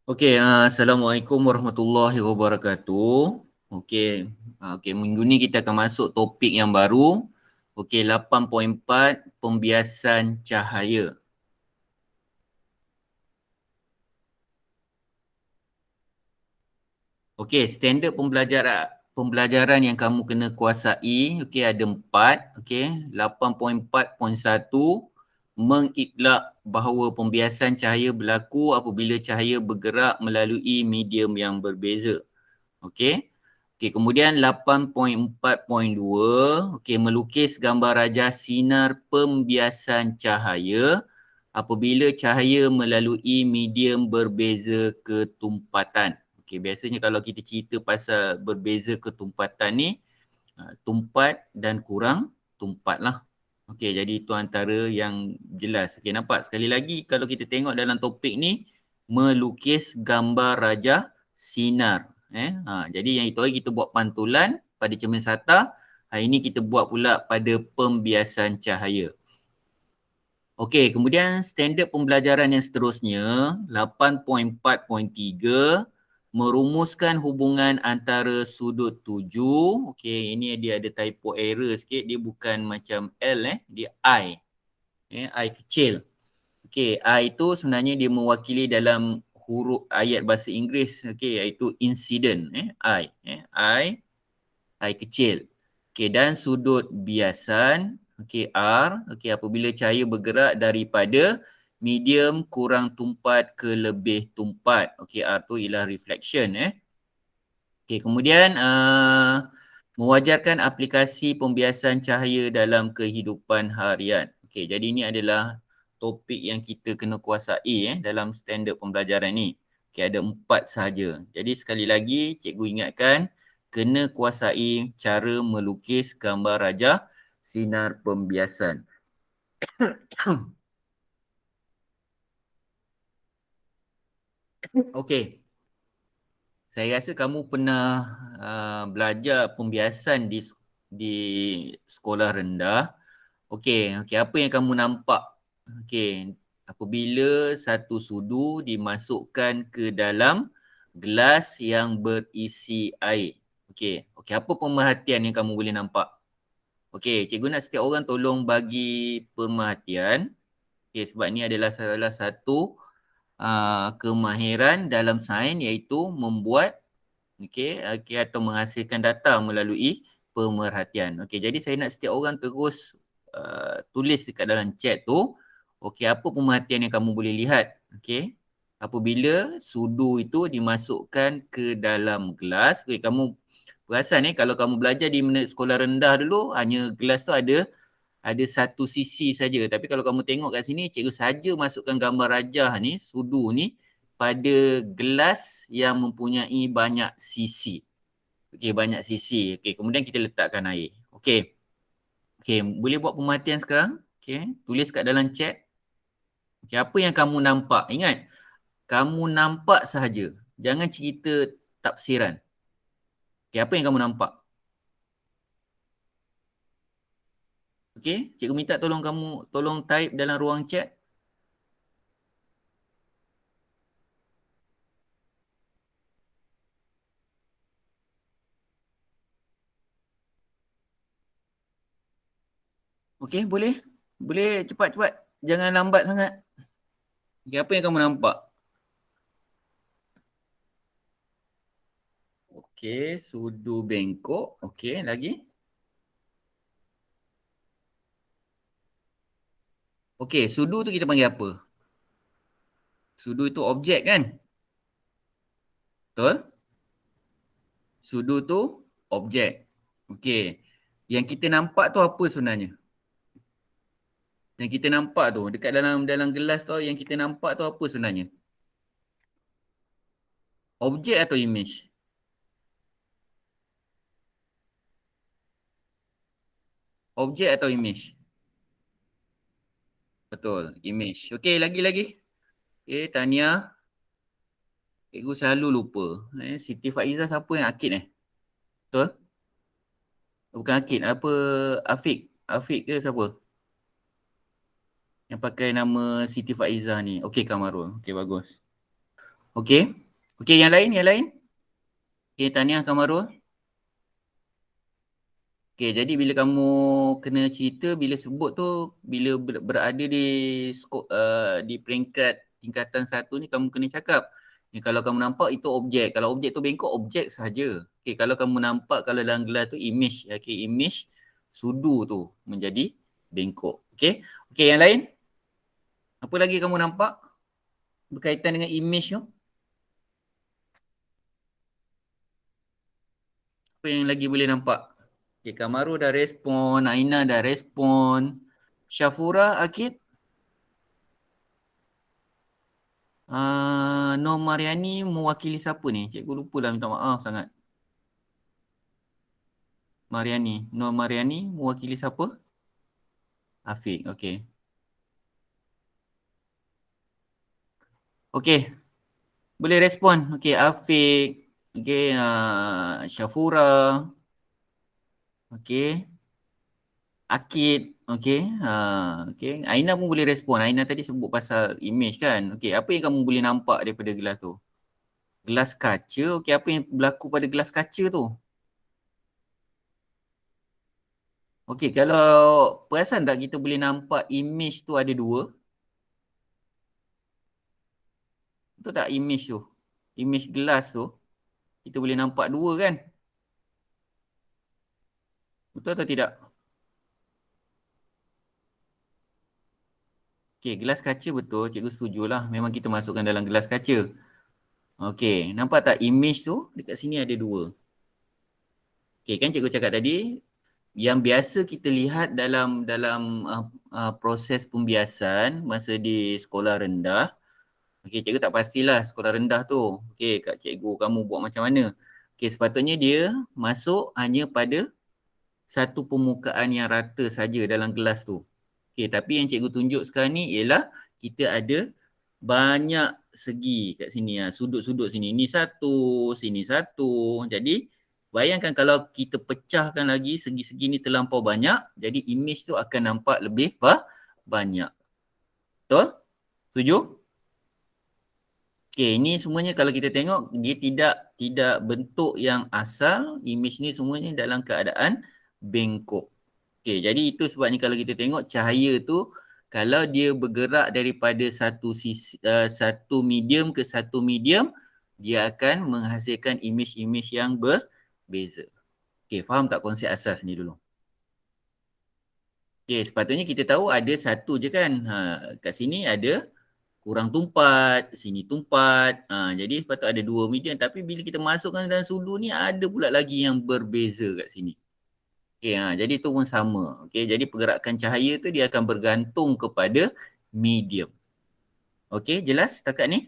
Okey, Assalamualaikum warahmatullahi wabarakatuh. Okey, minggu ni kita akan masuk topik yang baru. Okey, 8.4 pembiasan cahaya. Okey, standard pembelajaran yang kamu kena kuasai, okey, ada 4, okey. 8.4.1 mengitlak bahawa pembiasan cahaya berlaku apabila cahaya bergerak melalui medium yang berbeza. Okey. Okey, kemudian 8.4.2, okey, melukis gambar rajah sinar pembiasan cahaya apabila cahaya melalui medium berbeza ketumpatan. Okey, biasanya kalau kita cerita pasal berbeza ketumpatan ni, tumpat dan kurang tumpat lah. Okey, jadi itu antara yang jelas. Okey, nampak sekali lagi kalau kita tengok dalam topik ni, melukis gambar rajah sinar. Jadi yang itu hari kita buat pantulan pada cermin sata, hari ini kita buat pula pada pembiasan cahaya. Okey, kemudian standard pembelajaran yang seterusnya, 8.4.3, merumuskan hubungan antara sudut tuju. Okey, ini dia ada typo error sikit, dia bukan macam L dia I. I kecil. Okey, I itu sebenarnya dia mewakili dalam huruf ayat bahasa Inggeris, okey, iaitu incident, I, I kecil. Okey, dan sudut biasan, okey, R, okey, apabila cahaya bergerak daripada medium kurang tumpat ke lebih tumpat. Okey, R tu ialah reflection, Okey, kemudian mewajarkan aplikasi pembiasan cahaya dalam kehidupan harian. Okey, jadi ini adalah topik yang kita kena kuasai dalam standard pembelajaran ni. Okey, ada 4 sahaja. Jadi sekali lagi cikgu ingatkan, kena kuasai cara melukis gambar rajah sinar pembiasan. Okey. Saya rasa kamu pernah belajar pembiasan di sekolah rendah. Okey, apa yang kamu nampak? Okey, apabila satu sudu dimasukkan ke dalam gelas yang berisi air. Okey, apa pemerhatian yang kamu boleh nampak? Okey, cikgu nak setiap orang tolong bagi pemerhatian. Okey, sebab ni adalah salah satu kemahiran dalam sains iaitu membuat atau menghasilkan data melalui pemerhatian. Okey, jadi saya nak setiap orang terus tulis dekat dalam chat tu, okey, apa pemerhatian yang kamu boleh lihat, okey, apabila sudu itu dimasukkan ke dalam gelas. Okey, kamu perasan kalau kamu belajar di sekolah rendah dulu, hanya gelas tu ada satu sisi saja. Tapi kalau kamu tengok kat sini, cikgu saja masukkan gambar rajah ni, sudu ni, pada gelas yang mempunyai banyak sisi. Okey, banyak sisi. Okey, kemudian kita letakkan air. Okey. Okey, boleh buat pemerhatian sekarang? Okey, tulis kat dalam chat. Okey, apa yang kamu nampak? Ingat, kamu nampak sahaja. Jangan cerita tafsiran. Okey, apa yang kamu nampak? Okey, cikgu minta tolong kamu type dalam ruang chat. Okey, boleh? Boleh cepat-cepat. Jangan lambat sangat. Okey, apa yang kamu nampak? Okey, sudu bengkok. Okey, lagi? Okey, sudu tu kita panggil apa? Sudu itu objek kan? Betul? Sudu tu objek. Okey. Yang kita nampak tu apa sebenarnya? Yang kita nampak tu dekat dalam gelas tu, yang kita nampak tu apa sebenarnya? Objek atau image? Objek atau image? Betul, image. Okey, lagi-lagi. Tahniah. Cikgu selalu lupa. Siti Faizah siapa yang Akid Betul? Bukan Akid. Apa Afiq? Afiq ke siapa? Yang pakai nama Siti Faizah ni. Okey Kamarul. Okey bagus. Okey. Okey yang lain, yang lain. Okey tahniah Kamarul. Okey jadi bila kamu kena cerita, bila sebut tu, bila berada di di peringkat tingkatan 1 ni kamu kena cakap. Ni kalau kamu nampak itu objek. Kalau objek tu bengkok, objek saja. Okey kalau kamu nampak kalau dalam gelas tu image, okey image sudu tu menjadi bengkok. Okey. Okey yang lain? Apa lagi kamu nampak berkaitan dengan image tu? Apa yang lagi boleh nampak? Okay, Kamaru dah respon, Aina dah respon. Syafura, Akid? Nur Mariani mewakili siapa ni? Cikgu lupa lah, minta maaf sangat. Mariani. Nur Mariani mewakili siapa? Afiq, okey. Okey, boleh respon. Okey, Afiq. Okey, Syafura. Okey. Akid, okey. Okey. Aina pun boleh respon. Aina tadi sebut pasal image kan. Okey, apa yang kamu boleh nampak daripada gelas tu? Gelas kaca, okey, apa yang berlaku pada gelas kaca tu? Okey, kalau perasan tak kita boleh nampak image tu ada dua? Betul tak image tu? Image gelas tu, kita boleh nampak dua kan? Betul atau tidak? Okey, gelas kaca betul, cikgu setujulah. Memang kita masukkan dalam gelas kaca. Okey, nampak tak image tu dekat sini ada dua? Okey, kan cikgu cakap tadi, yang biasa kita lihat dalam proses pembiasan masa di sekolah rendah. Okey, cikgu tak pastilah sekolah rendah tu. Okey, kak cikgu kamu buat macam mana? Okey, sepatutnya dia masuk hanya pada satu permukaan yang rata saja dalam kelas tu. Okey, tapi yang cikgu tunjuk sekarang ni ialah kita ada banyak segi kat sini, sudut-sudut sini. Ni satu, sini satu. Jadi bayangkan kalau kita pecahkan lagi segi-segi ni terlampau banyak, jadi image tu akan nampak lebih banyak. Betul? Setuju? Okey, ini semuanya kalau kita tengok dia tidak bentuk yang asal, image ni semuanya dalam keadaan bengkok. Okey, jadi itu sebabnya kalau kita tengok cahaya tu kalau dia bergerak daripada satu medium ke satu medium, dia akan menghasilkan image-image yang berbeza. Okey, faham tak konsep asas ni dulu? Okey, sepatutnya kita tahu ada satu je kan. Kat sini ada kurang tumpat, sini tumpat. Jadi sepatutnya ada dua medium, tapi bila kita masukkan dalam sudu ni ada pula lagi yang berbeza kat sini. Okey, jadi itu pun sama. Okey, jadi pergerakan cahaya tu dia akan bergantung kepada medium. Okey, jelas setakat ni?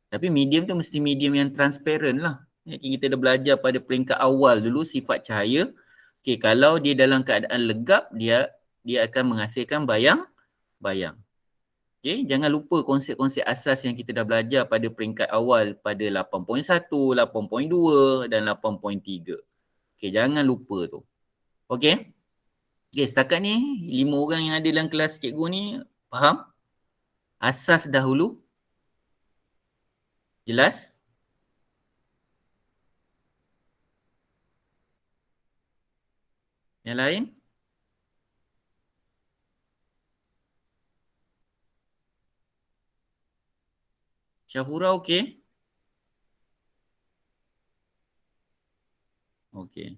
Tapi medium tu mesti medium yang transparent lah. Kita dah belajar pada peringkat awal dulu sifat cahaya. Okey, kalau dia dalam keadaan legap, dia akan menghasilkan bayang. Okay, jangan lupa konsep-konsep asas yang kita dah belajar pada peringkat awal pada 8.1, 8.2 dan 8.3. Okay, jangan lupa tu. Okay. Okay, setakat ni 5 orang yang ada dalam kelas cikgu ni faham? Asas dahulu. Jelas? Yang lain? Syafura okey? Okey.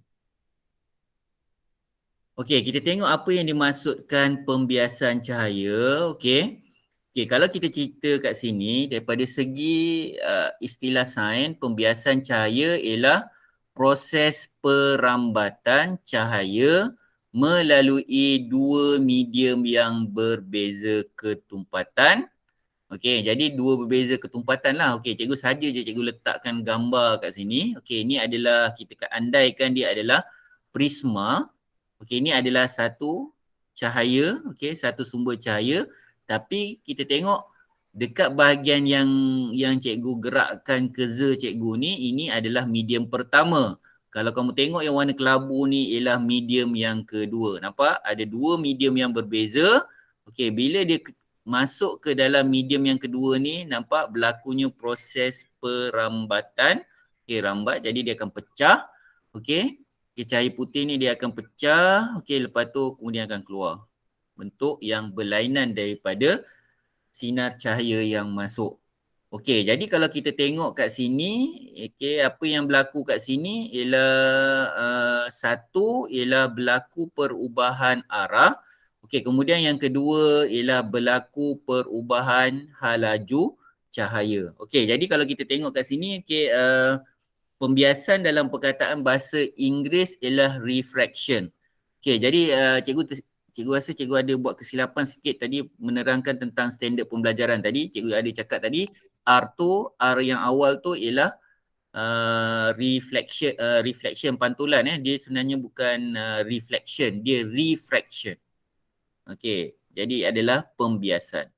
Okey, kita tengok apa yang dimaksudkan pembiasan cahaya. Okey. Okey, kalau kita cerita kat sini daripada segi istilah sains, pembiasan cahaya ialah proses perambatan cahaya melalui dua medium yang berbeza ketumpatan. Okey, jadi dua berbeza ketumpatan lah. Okey, cikgu saja je cikgu letakkan gambar kat sini. Okey, ini adalah kita andaikan dia adalah prisma. Okey, ini adalah satu cahaya, okey, satu sumber cahaya, tapi kita tengok dekat bahagian yang cikgu gerakkan cursor cikgu ni, ini adalah medium pertama. Kalau kamu tengok yang warna kelabu ni ialah medium yang kedua. Nampak? Ada dua medium yang berbeza. Okey, bila dia masuk ke dalam medium yang kedua ni, nampak berlakunya proses perambatan. Okey, rambat, jadi dia akan pecah. Okey, cahaya putih ni dia akan pecah. Okey, lepas tu kemudian akan keluar bentuk yang berlainan daripada sinar cahaya yang masuk. Okey, jadi kalau kita tengok kat sini, okey, apa yang berlaku kat sini ialah satu ialah berlaku perubahan arah. Okey, kemudian yang kedua ialah berlaku perubahan halaju cahaya. Okey, jadi kalau kita tengok kat sini, okey, pembiasan dalam perkataan bahasa Inggeris ialah refraction. Okey, jadi cikgu rasa cikgu ada buat kesilapan sikit tadi menerangkan tentang standard pembelajaran tadi. Cikgu ada cakap tadi R yang awal tu ialah reflection pantulan dia sebenarnya bukan reflection, dia refraction. Okey, jadi adalah pembiasan.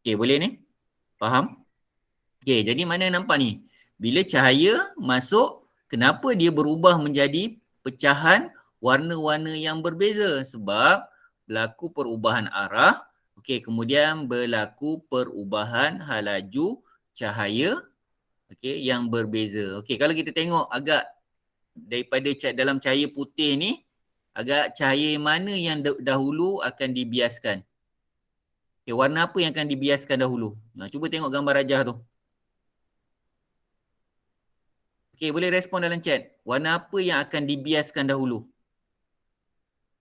Okey, boleh ni? Faham? Okey, jadi mana nampak ni? Bila cahaya masuk, kenapa dia berubah menjadi pecahan warna-warna yang berbeza? Sebab berlaku perubahan arah, okey, kemudian berlaku perubahan halaju cahaya, okey, yang berbeza. Okey, kalau kita tengok agak daripada dalam cahaya putih ni, agak cahaya mana yang dahulu akan dibiaskan? Okey, warna apa yang akan dibiaskan dahulu? Nah, cuba tengok gambar rajah tu. Okey, boleh respon dalam chat. Warna apa yang akan dibiaskan dahulu?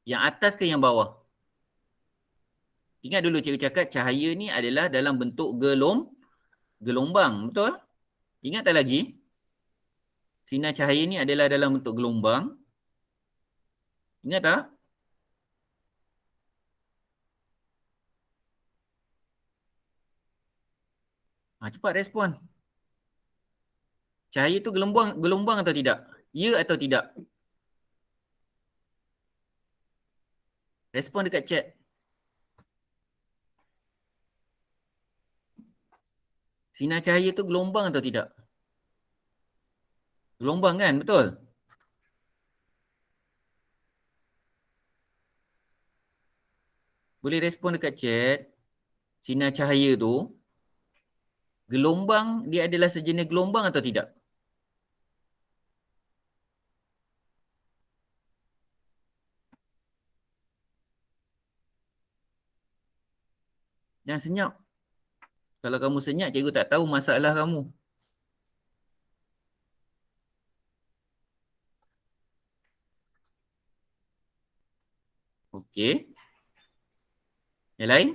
Yang atas ke yang bawah? Ingat dulu cikgu cakap cahaya ni adalah dalam bentuk gelombang. Betul? Ingat tak lagi? Sinar cahaya ni adalah dalam bentuk gelombang. Ingat tak? Cepat respon. Cahaya tu gelombang atau tidak? Ya atau tidak? Respon dekat chat. Sinar cahaya tu gelombang atau tidak? Gelombang kan? Betul? Boleh respon dekat chat. Sinar cahaya tu, gelombang dia adalah sejenis gelombang atau tidak? Jangan senyap. Kalau kamu senyap, cikgu tak tahu masalah kamu. Okey. Yang lain?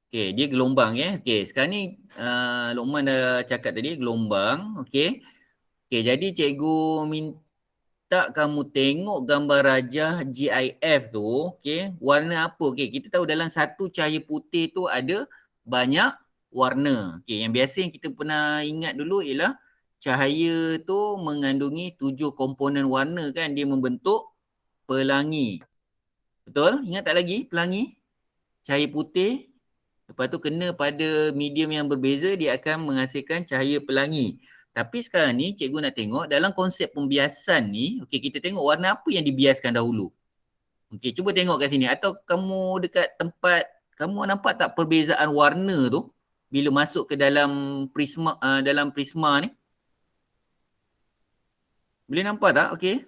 Okey, dia gelombang ya. Okey, sekarang ni Luqman dah cakap tadi gelombang. Okey. Okey, jadi cikgu minta kamu tengok gambar rajah GIF tu. Okey, warna apa? Okey, kita tahu dalam satu cahaya putih tu ada banyak warna. Okey, yang biasa yang kita pernah ingat dulu ialah cahaya tu mengandungi 7 komponen warna kan. Dia membentuk pelangi. Betul? Ingat tak lagi pelangi? Cahaya putih. Lepas tu kena pada medium yang berbeza, dia akan menghasilkan cahaya pelangi. Tapi sekarang ni cikgu nak tengok dalam konsep pembiasan ni, okey, kita tengok warna apa yang dibiaskan dahulu. Okey, cuba tengok kat sini. Atau kamu dekat tempat, kamu nampak tak perbezaan warna tu bila masuk ke dalam prisma ni? Boleh nampak tak? Okey.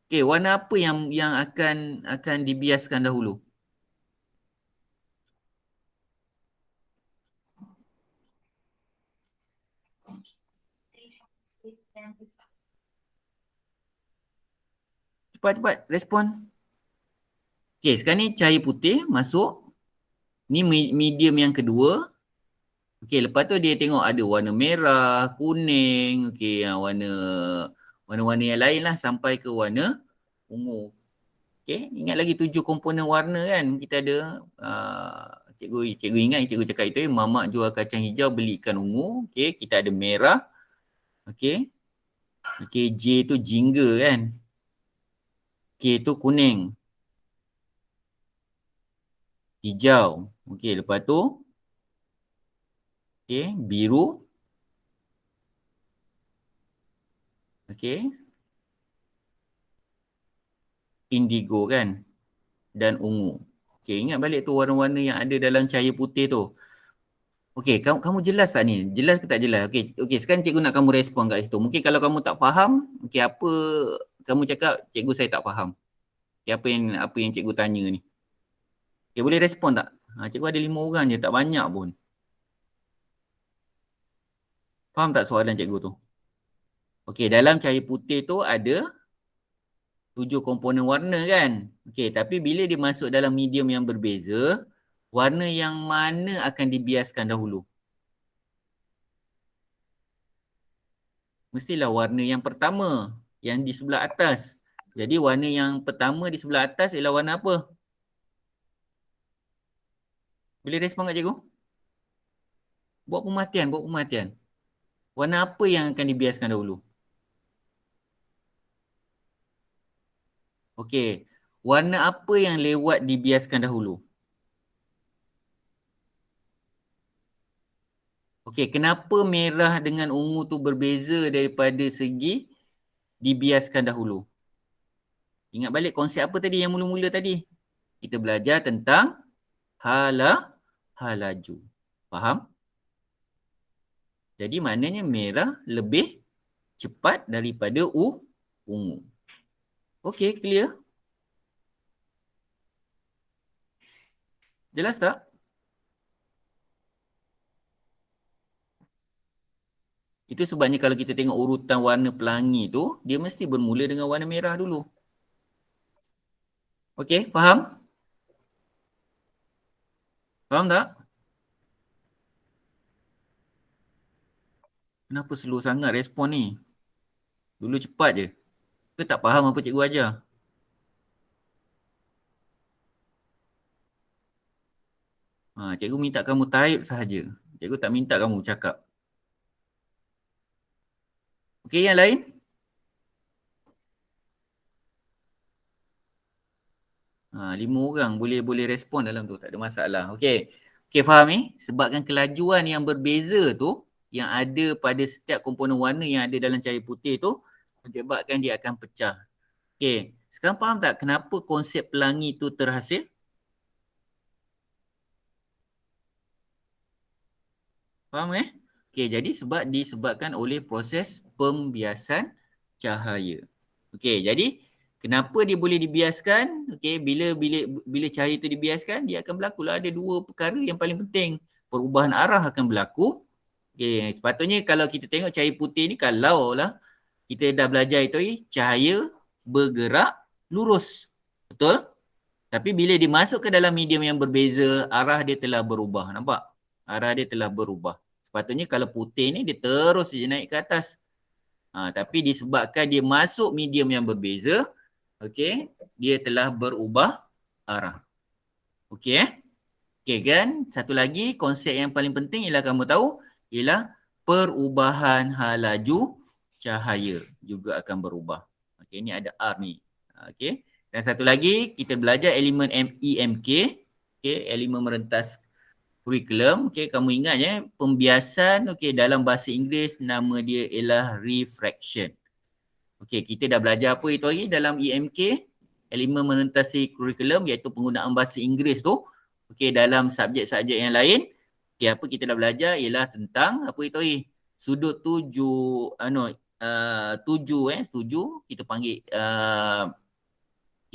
Okey, warna apa yang akan dibiaskan dahulu? Cepat-cepat respon. Okey, sekarang ni cahaya putih masuk. Ni medium yang kedua. Okey, lepas tu dia tengok ada warna merah, kuning, okey, warna-warna yang lain lah sampai ke warna ungu. Okey, ingat lagi 7 komponen warna kan? Kita ada cikgu ingat cikgu cakap itu mamak jual kacang hijau beli ikan ungu. Okey, kita ada merah. Okey. Okey, J tu jingga kan? K tu kuning. Hijau. Okey, lepas tu okey, biru. Okey. indigo kan dan ungu. Okey, ingat balik tu warna-warna yang ada dalam cahaya putih tu. Okey, kamu jelas tak ni? Jelas ke tak jelas? Okey, sekarang cikgu nak kamu respon kat situ. Mungkin kalau kamu tak faham, okey apa kamu cakap, cikgu saya tak faham. Okay, apa yang cikgu tanya ni? Okay, boleh respon tak? Cikgu ada 5 orang je, tak banyak pun. Faham tak soalan cikgu tu? Okey, dalam cahaya putih tu ada 7 komponen warna kan? Okey, tapi bila dia masuk dalam medium yang berbeza, warna yang mana akan dibiaskan dahulu? Mestilah warna yang pertama, yang di sebelah atas. Jadi warna yang pertama di sebelah atas ialah warna apa? Boleh respon kat cikgu? Buat pemerhatian. Warna apa yang akan dibiaskan dahulu? Okey, warna apa yang lewat dibiaskan dahulu? Okey, kenapa merah dengan ungu tu berbeza daripada segi dibiaskan dahulu? Ingat balik konsep apa tadi yang mula-mula tadi? Kita belajar tentang halaju. Faham? Jadi maknanya merah lebih cepat daripada ungu. Okey, clear? Jelas tak? Itu sebabnya kalau kita tengok urutan warna pelangi tu, dia mesti bermula dengan warna merah dulu. Okey, faham? Faham tak? Kenapa slow sangat respon ni? Dulu cepat je. Ke tak faham apa cikgu ajar? Cikgu minta kamu type sahaja. Cikgu tak minta kamu cakap. Okey, yang lain? Lima orang boleh respon dalam tu. Tak ada masalah. Okey. Okey, faham ni? Sebabkan kelajuan yang berbeza tu, yang ada pada setiap komponen warna yang ada dalam cahaya putih tu, menyebabkan dia akan pecah. Okey. Sekarang faham tak kenapa konsep pelangi tu terhasil? Faham Okey, jadi disebabkan oleh proses pembiasan cahaya. Okey, jadi kenapa dia boleh dibiaskan? Okey, bila cahaya itu dibiaskan, dia akan berlaku lah ada dua perkara yang paling penting. Perubahan arah akan berlaku. Okey, sepatutnya kalau kita tengok cahaya putih ni, kalau lah kita dah belajar itu, cahaya bergerak lurus. Betul? Tapi bila dimasuk ke dalam medium yang berbeza, arah dia telah berubah. Nampak? Arah dia telah berubah. Sepatutnya kalau putih ni dia terus je naik ke atas. Tapi disebabkan dia masuk medium yang berbeza, okey, dia telah berubah arah. Okey Okey kan? Satu lagi konsep yang paling penting ialah kamu tahu ialah perubahan halaju cahaya juga akan berubah. Okey, ni ada R ni. Okey. Dan satu lagi kita belajar elemen EMK, okey, elemen merentas kurikulum. Okey, kamu ingat pembiasan okey dalam bahasa Inggeris nama dia ialah refraction. Okey, kita dah belajar apa itu lagi dalam EMK, elemen merentasi kurikulum iaitu penggunaan bahasa Inggeris tu. Okey, dalam subjek-subjek yang lain, okey apa kita dah belajar ialah tentang apa itu lagi? Sudut tuju tuju kita panggil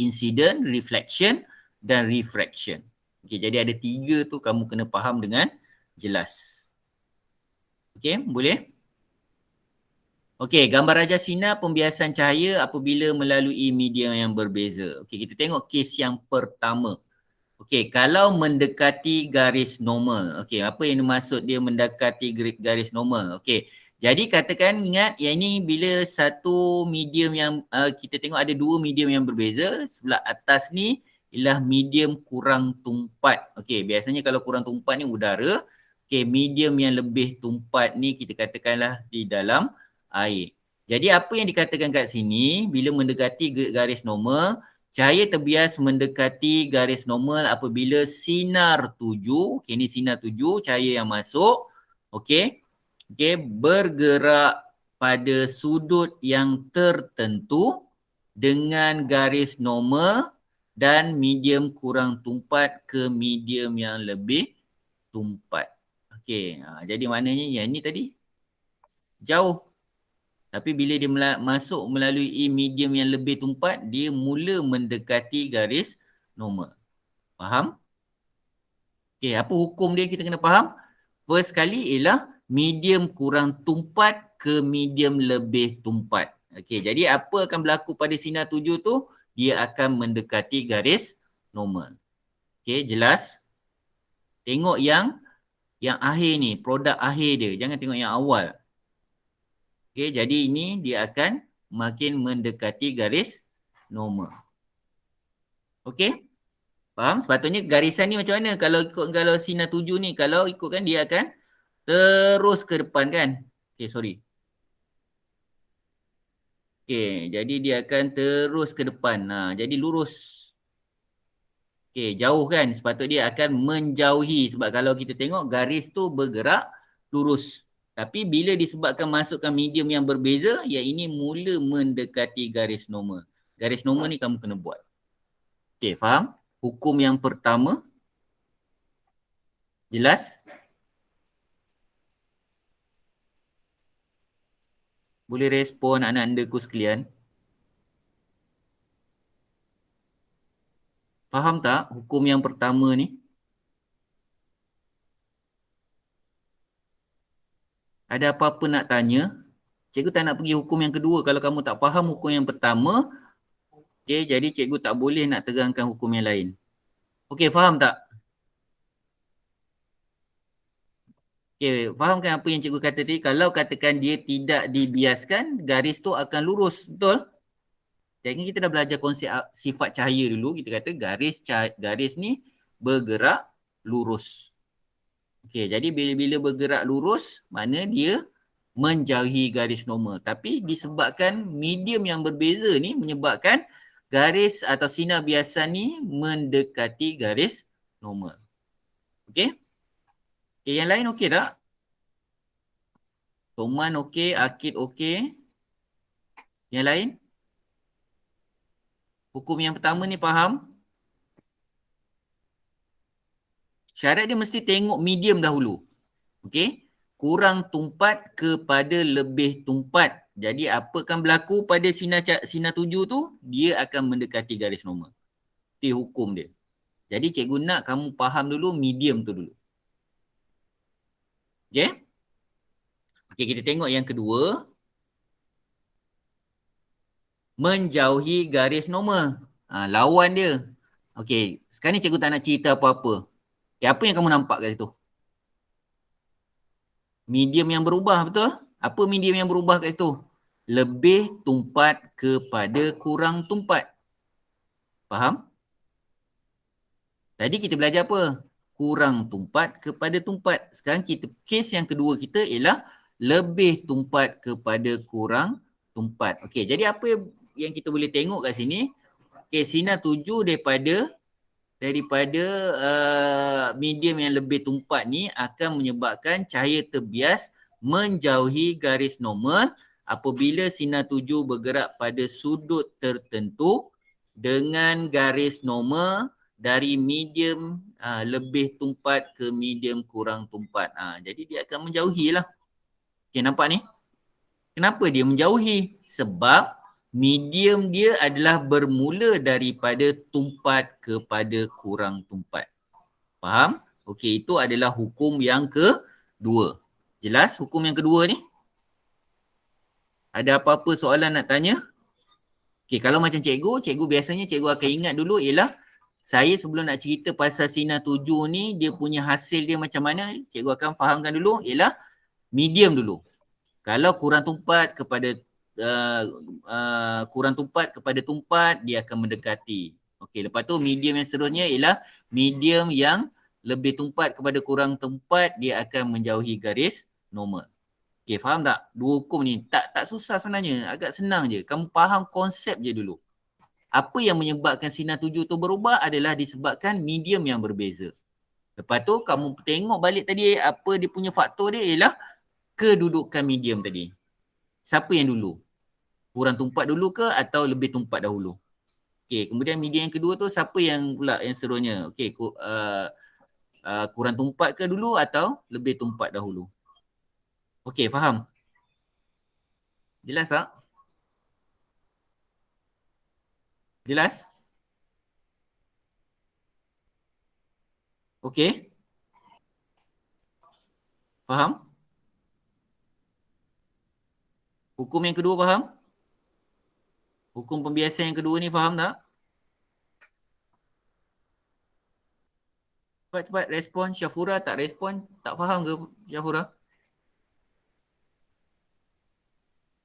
incident, reflection dan refraction. Okey, jadi ada 3 tu kamu kena faham dengan jelas. Okey, boleh? Okey, gambar raja sinar pembiasan cahaya apabila melalui media yang berbeza. Okey, kita tengok kes yang pertama. Okey, kalau mendekati garis normal. Okey, apa yang dimaksud dia mendekati garis normal? Okey, jadi katakan ingat yang ini bila satu medium yang kita tengok ada 2 medium yang berbeza. Sebelah atas ni ialah medium kurang tumpat. Okey, biasanya kalau kurang tumpat ni udara. Okey, medium yang lebih tumpat ni kita katakanlah di dalam air. Jadi apa yang dikatakan kat sini, bila mendekati garis normal, cahaya terbias mendekati garis normal apabila sinar tuju, okay, ini sinar tuju, cahaya yang masuk, okey, bergerak pada sudut yang tertentu, dengan garis normal dan medium kurang tumpat ke medium yang lebih tumpat. Okey, jadi maknanya yang ni tadi jauh. Tapi bila dia masuk melalui medium yang lebih tumpat, dia mula mendekati garis normal. Faham? Okey, apa hukum dia kita kena faham? First kali ialah medium kurang tumpat ke medium lebih tumpat. Okey, jadi apa akan berlaku pada sinar tuju tu? Dia akan mendekati garis normal. Okey, jelas? Tengok yang akhir ni, produk akhir dia. Jangan tengok yang awal. Okey, jadi ini dia akan makin mendekati garis normal. Okey? Faham? Sepatutnya garisan ni macam mana? Kalau sinar tuju ni, kalau ikutkan dia akan terus ke depan kan? Okey, sorry. Okey, jadi dia akan terus ke depan. Jadi lurus. Okey, jauh kan? Sepatutnya dia akan menjauhi. Sebab kalau kita tengok garis tu bergerak lurus. Tapi bila disebabkan masukkan medium yang berbeza, yang ini mula mendekati garis normal. Garis normal ni kamu kena buat. Okey, faham? Hukum yang pertama. Jelas? Boleh respon anak-anak anda ku sekalian? Faham tak hukum yang pertama ni? Ada apa-apa nak tanya? Cikgu tak nak pergi hukum yang kedua. Kalau kamu tak faham hukum yang pertama, okay, jadi cikgu tak boleh nak terangkan hukum yang lain. Okey, faham tak? Okey, faham kan apa yang cikgu kata tadi? Kalau katakan dia tidak dibiaskan, garis tu akan lurus. Betul? Jadi kita dah belajar konsep sifat cahaya dulu. Kita kata garis ni bergerak lurus. Okey, jadi bila bergerak lurus, mana dia menjauhi garis normal. Tapi disebabkan medium yang berbeza ni menyebabkan garis atau sinar biasa ni mendekati garis normal. Okey? Okay, yang lain okey tak? Toman okey, Akid okey. Yang lain? Hukum yang pertama ni faham? Syarat dia mesti tengok medium dahulu. Okey? Kurang tumpat kepada lebih tumpat. Jadi apa akan berlaku pada sinar tuju tu? Dia akan mendekati garis normal. Itu hukum dia. Jadi cikgu nak kamu faham dulu medium tu dulu. Okey? Okey, kita tengok yang kedua. Menjauhi garis normal. Lawan dia. Okey, sekarang ni cikgu tak nak cerita apa-apa. Okay, apa yang kamu nampak kat situ? Medium yang berubah, betul? Apa medium yang berubah kat situ? Lebih tumpat kepada kurang tumpat. Faham? Tadi kita belajar apa? Kurang tumpat kepada tumpat. Sekarang kes yang kedua kita ialah lebih tumpat kepada kurang tumpat. Okey, jadi apa yang kita boleh tengok kat sini? Okey, sinar tuju daripada medium yang lebih tumpat ni akan menyebabkan cahaya terbias menjauhi garis normal apabila sinar tuju bergerak pada sudut tertentu dengan garis normal dari medium lebih tumpat ke medium kurang tumpat. Jadi dia akan menjauhi lah. Okay, nampak ni? Kenapa dia menjauhi? Sebab medium dia adalah bermula daripada tumpat kepada kurang tumpat. Faham? Okey, itu adalah hukum yang kedua. Jelas hukum yang kedua ni? Ada apa-apa soalan nak tanya? Okey, kalau macam cikgu biasanya cikgu akan ingat dulu ialah saya sebelum nak cerita pasal sinar tuju ni, dia punya hasil dia macam mana, cikgu akan fahamkan dulu ialah medium dulu. Kalau kurang tumpat kepada tumpat, dia akan mendekati. Okey, lepas tu medium yang seterusnya ialah medium yang lebih tumpat kepada kurang tumpat, dia akan menjauhi garis normal. Okey, faham tak? Dua hukum ni tak susah sebenarnya, agak senang je. Kamu faham konsep je dulu. Apa yang menyebabkan sinar tuju tu berubah adalah disebabkan medium yang berbeza. Lepas tu kamu tengok balik tadi apa dia punya faktor dia ialah kedudukan medium tadi. Siapa yang dulu? kurang tumpat dulu ke atau lebih tumpat dahulu? Okey, kemudian medium yang kedua tu siapa yang pula yang seterusnya? Okey, kurang tumpat ke dulu atau lebih tumpat dahulu? Okey, faham? Jelas tak? Jelas? Okey, faham? Hukum yang kedua faham? Hukum pembiasan yang kedua ni faham tak? Cepat-cepat respon. Syafura tak respon. Tak faham ke Syafura?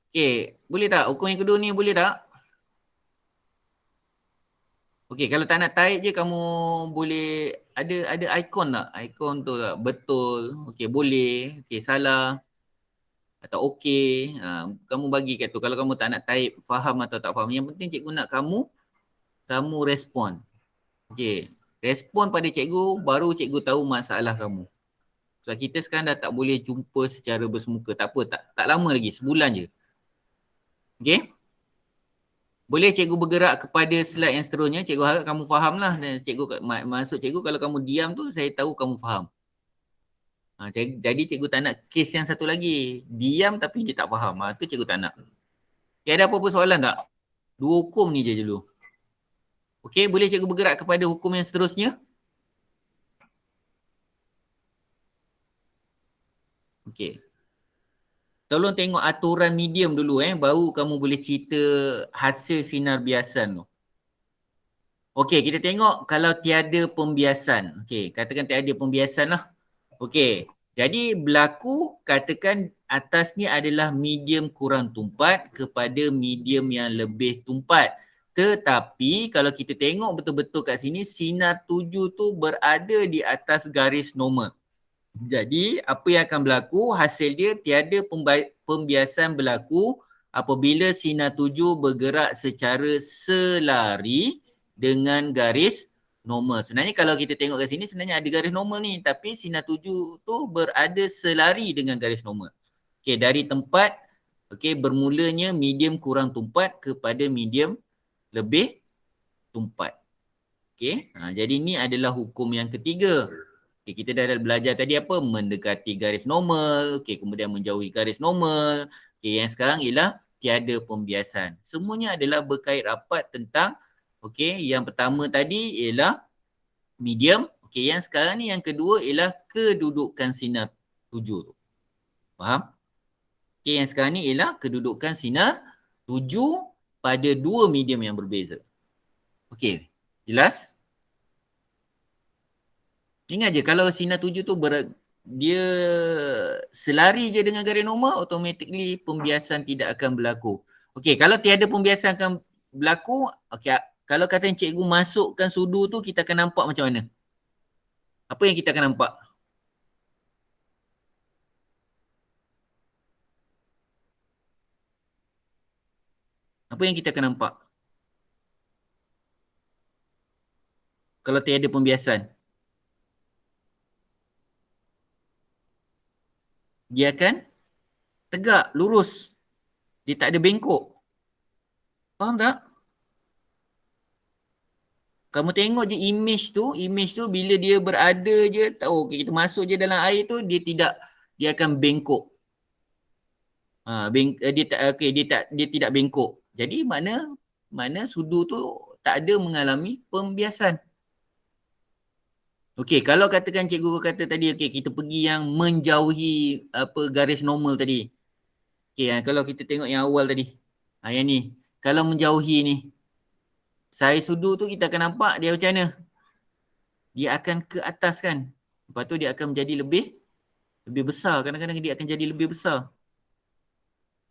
Okey, boleh tak? Hukum yang kedua ni boleh tak? Okey, kalau tak nak type je kamu boleh ada ikon tak? Ikon tu tak? Betul. Okey, boleh. Okey, salah atau okey. Kamu bagi kat tu. Kalau kamu tak nak type faham atau tak faham. Yang penting cikgu nak kamu respon. Okey. Respon pada cikgu baru cikgu tahu masalah kamu. Sebab kita sekarang dah tak boleh jumpa secara bersemuka. Tak apa, tak lama lagi. Sebulan je. Okey? Boleh cikgu bergerak kepada slide yang seterusnya. Cikgu harap kamu faham lah. Dan cikgu, maksud cikgu kalau kamu diam tu, saya tahu kamu faham. Jadi cikgu tak nak kes yang satu lagi. Diam tapi dia tak faham. Tu cikgu tak nak. Okay, ada apa-apa soalan tak? Dua hukum ni je dulu. Okey, boleh cikgu bergerak kepada hukum yang seterusnya? Okey. Tolong tengok aturan medium dulu baru kamu boleh cerita hasil sinar biasan tu. Okey, kita tengok kalau tiada pembiasan. Okey, katakan tiada pembiasan lah. Okey, jadi berlaku katakan atas ni adalah medium kurang tumpat kepada medium yang lebih tumpat. Tetapi kalau kita tengok betul-betul kat sini, sinar tuju tu berada di atas garis normal. Jadi apa yang akan berlaku, hasil dia tiada pembiasan berlaku apabila sinar tuju bergerak secara selari dengan garis normal. Sebenarnya kalau kita tengok kat sini sebenarnya ada garis normal ni, tapi sinar tuju tu berada selari dengan garis normal. Okey, dari tempat bermulanya medium kurang tumpat kepada medium lebih tumpat. Okey, jadi ni adalah hukum yang ketiga. Okay, kita dah belajar tadi apa? Mendekati garis normal, kemudian menjauhi garis normal. Yang sekarang ialah tiada pembiasan. Semuanya adalah berkait rapat tentang yang pertama tadi ialah medium. Yang sekarang ni yang kedua ialah kedudukan sinar tuju tu. Faham? Yang sekarang ni ialah kedudukan sinar tuju pada dua medium yang berbeza. Okey, jelas? Ingat je kalau sinar tuju tu dia selari je dengan garis normal, automatically pembiasan tidak akan berlaku. Okey, kalau tiada pembiasan akan berlaku, kalau kata cikgu masukkan sudu tu, kita akan nampak macam mana? Apa yang kita akan nampak? Apa yang kita akan nampak? Kalau tiada pembiasan. Dia akan tegak, lurus. Dia tak ada bengkok. Faham tak? Kamu tengok je image tu bila dia berada je, tahu kita masuk je dalam air tu, dia akan bengkok. Dia tidak bengkok. Jadi mana sudu tu tak ada mengalami pembiasan. Okey, kalau katakan cikgu kata tadi kita pergi yang menjauhi garis normal tadi. Okey, kalau kita tengok yang awal tadi. Yang ni. Kalau menjauhi ni, saiz sudu tu kita akan nampak dia macam mana? Dia akan ke atas kan. Lepas tu dia akan menjadi lebih besar. Kadang-kadang dia akan jadi lebih besar.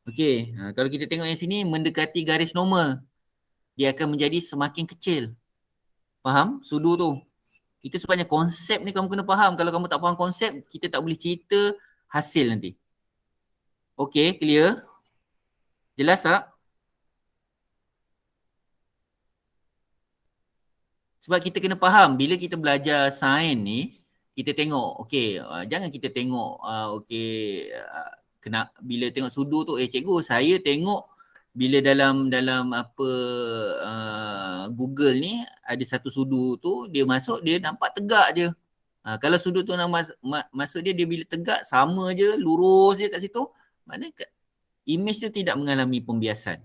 Okey, kalau kita tengok yang sini mendekati garis normal, dia akan menjadi semakin kecil. Faham sudu tu? Itu sebabnya konsep ni kamu kena faham. Kalau kamu tak faham konsep, kita tak boleh cerita hasil nanti. Okey, clear? Jelas tak? Sebab kita kena faham, bila kita belajar sains ni, kita tengok, jangan kita tengok, bila tengok sudu tu, cikgu saya tengok bila dalam apa Google ni ada satu sudu tu, dia masuk dia nampak tegak je. Kalau sudut tu nak masuk dia bila tegak sama je, lurus je kat situ, maknanya image tu tidak mengalami pembiasan.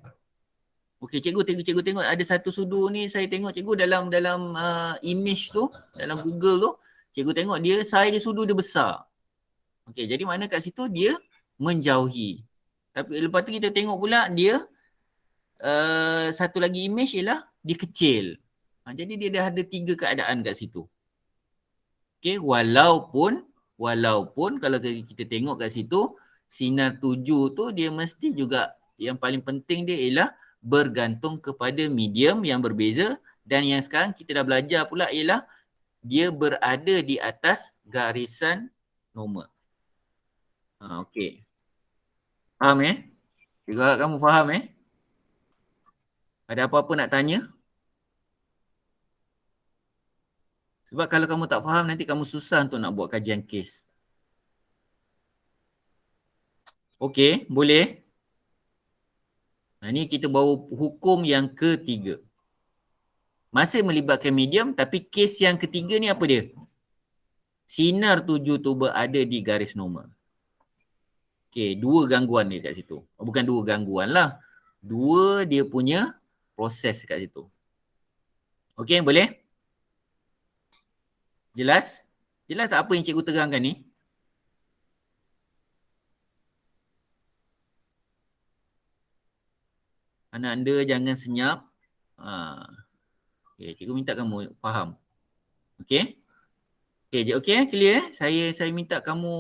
Okey, cikgu tengok ada satu sudut ni, saya tengok cikgu dalam image tu, dalam Google tu, cikgu tengok dia size dia sudut dia besar. Okey, jadi mana kat situ dia menjauhi. Tapi lepas tu kita tengok pula dia satu lagi image ialah dia kecil. Jadi dia dah ada 3 keadaan kat situ. Okey, walaupun kalau kita tengok kat situ sinar tuju tu dia mesti juga yang paling penting dia ialah bergantung kepada medium yang berbeza, dan yang sekarang kita dah belajar pula ialah dia berada di atas garisan normal. Okey. Faham Juga kamu faham Ada apa-apa nak tanya? Sebab kalau kamu tak faham nanti kamu susah untuk nak buat kajian kes. Okey, boleh. Ini kita bawa hukum yang ketiga. Masih melibatkan medium tapi kes yang ketiga ni apa dia? Sinar tuju tu berada di garis normal. Okey, 2 gangguan dia kat situ. Bukan 2 gangguan lah. 2 dia punya proses kat situ. Okey, boleh? Jelas? Jelas tak apa yang cikgu terangkan ni? Anak anda jangan senyap. Okay, cikgu minta kamu faham. Okey? Okey, clear Saya minta kamu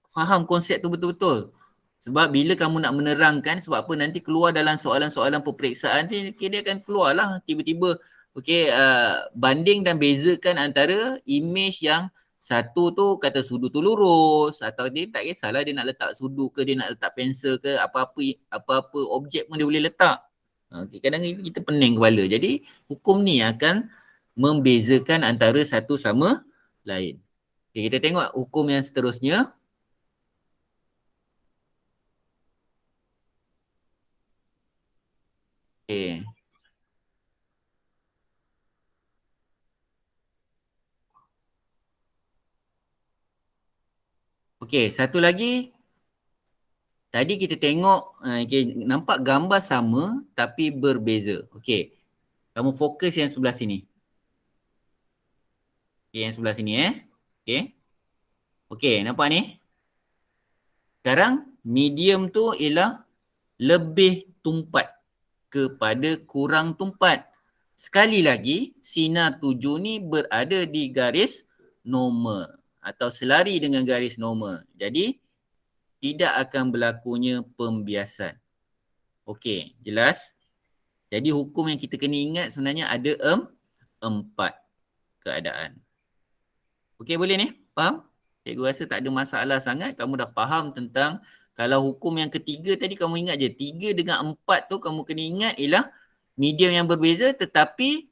faham konsep tu betul-betul. Sebab bila kamu nak menerangkan, sebab apa nanti keluar dalam soalan-soalan peperiksaan ni, dia akan keluarlah tiba-tiba banding dan bezakan antara image yang satu tu kata sudu tu lurus, atau dia tak kisahlah dia nak letak sudu ke, dia nak letak pensel ke, apa-apa objek pun dia boleh letak. Kadang kita pening kepala. Jadi hukum ni akan membezakan antara satu sama lain. Kita tengok hukum yang seterusnya. Okey, satu lagi. Tadi kita tengok, nampak gambar sama tapi berbeza. Okey, kamu fokus yang sebelah sini. Okey, yang sebelah sini Okey. Okey, nampak ni? Sekarang medium tu ialah lebih tumpat kepada kurang tumpat. Sekali lagi, sinar tuju ni berada di garis normal atau selari dengan garis normal. Jadi, tidak akan berlakunya pembiasan. Okey, jelas? Jadi hukum yang kita kena ingat sebenarnya ada 4 keadaan. Okey, boleh ni? Faham? Cikgu rasa tak ada masalah sangat. Kamu dah faham tentang kalau hukum yang ketiga tadi kamu ingat je. 3 dengan 4 tu kamu kena ingat ialah medium yang berbeza, tetapi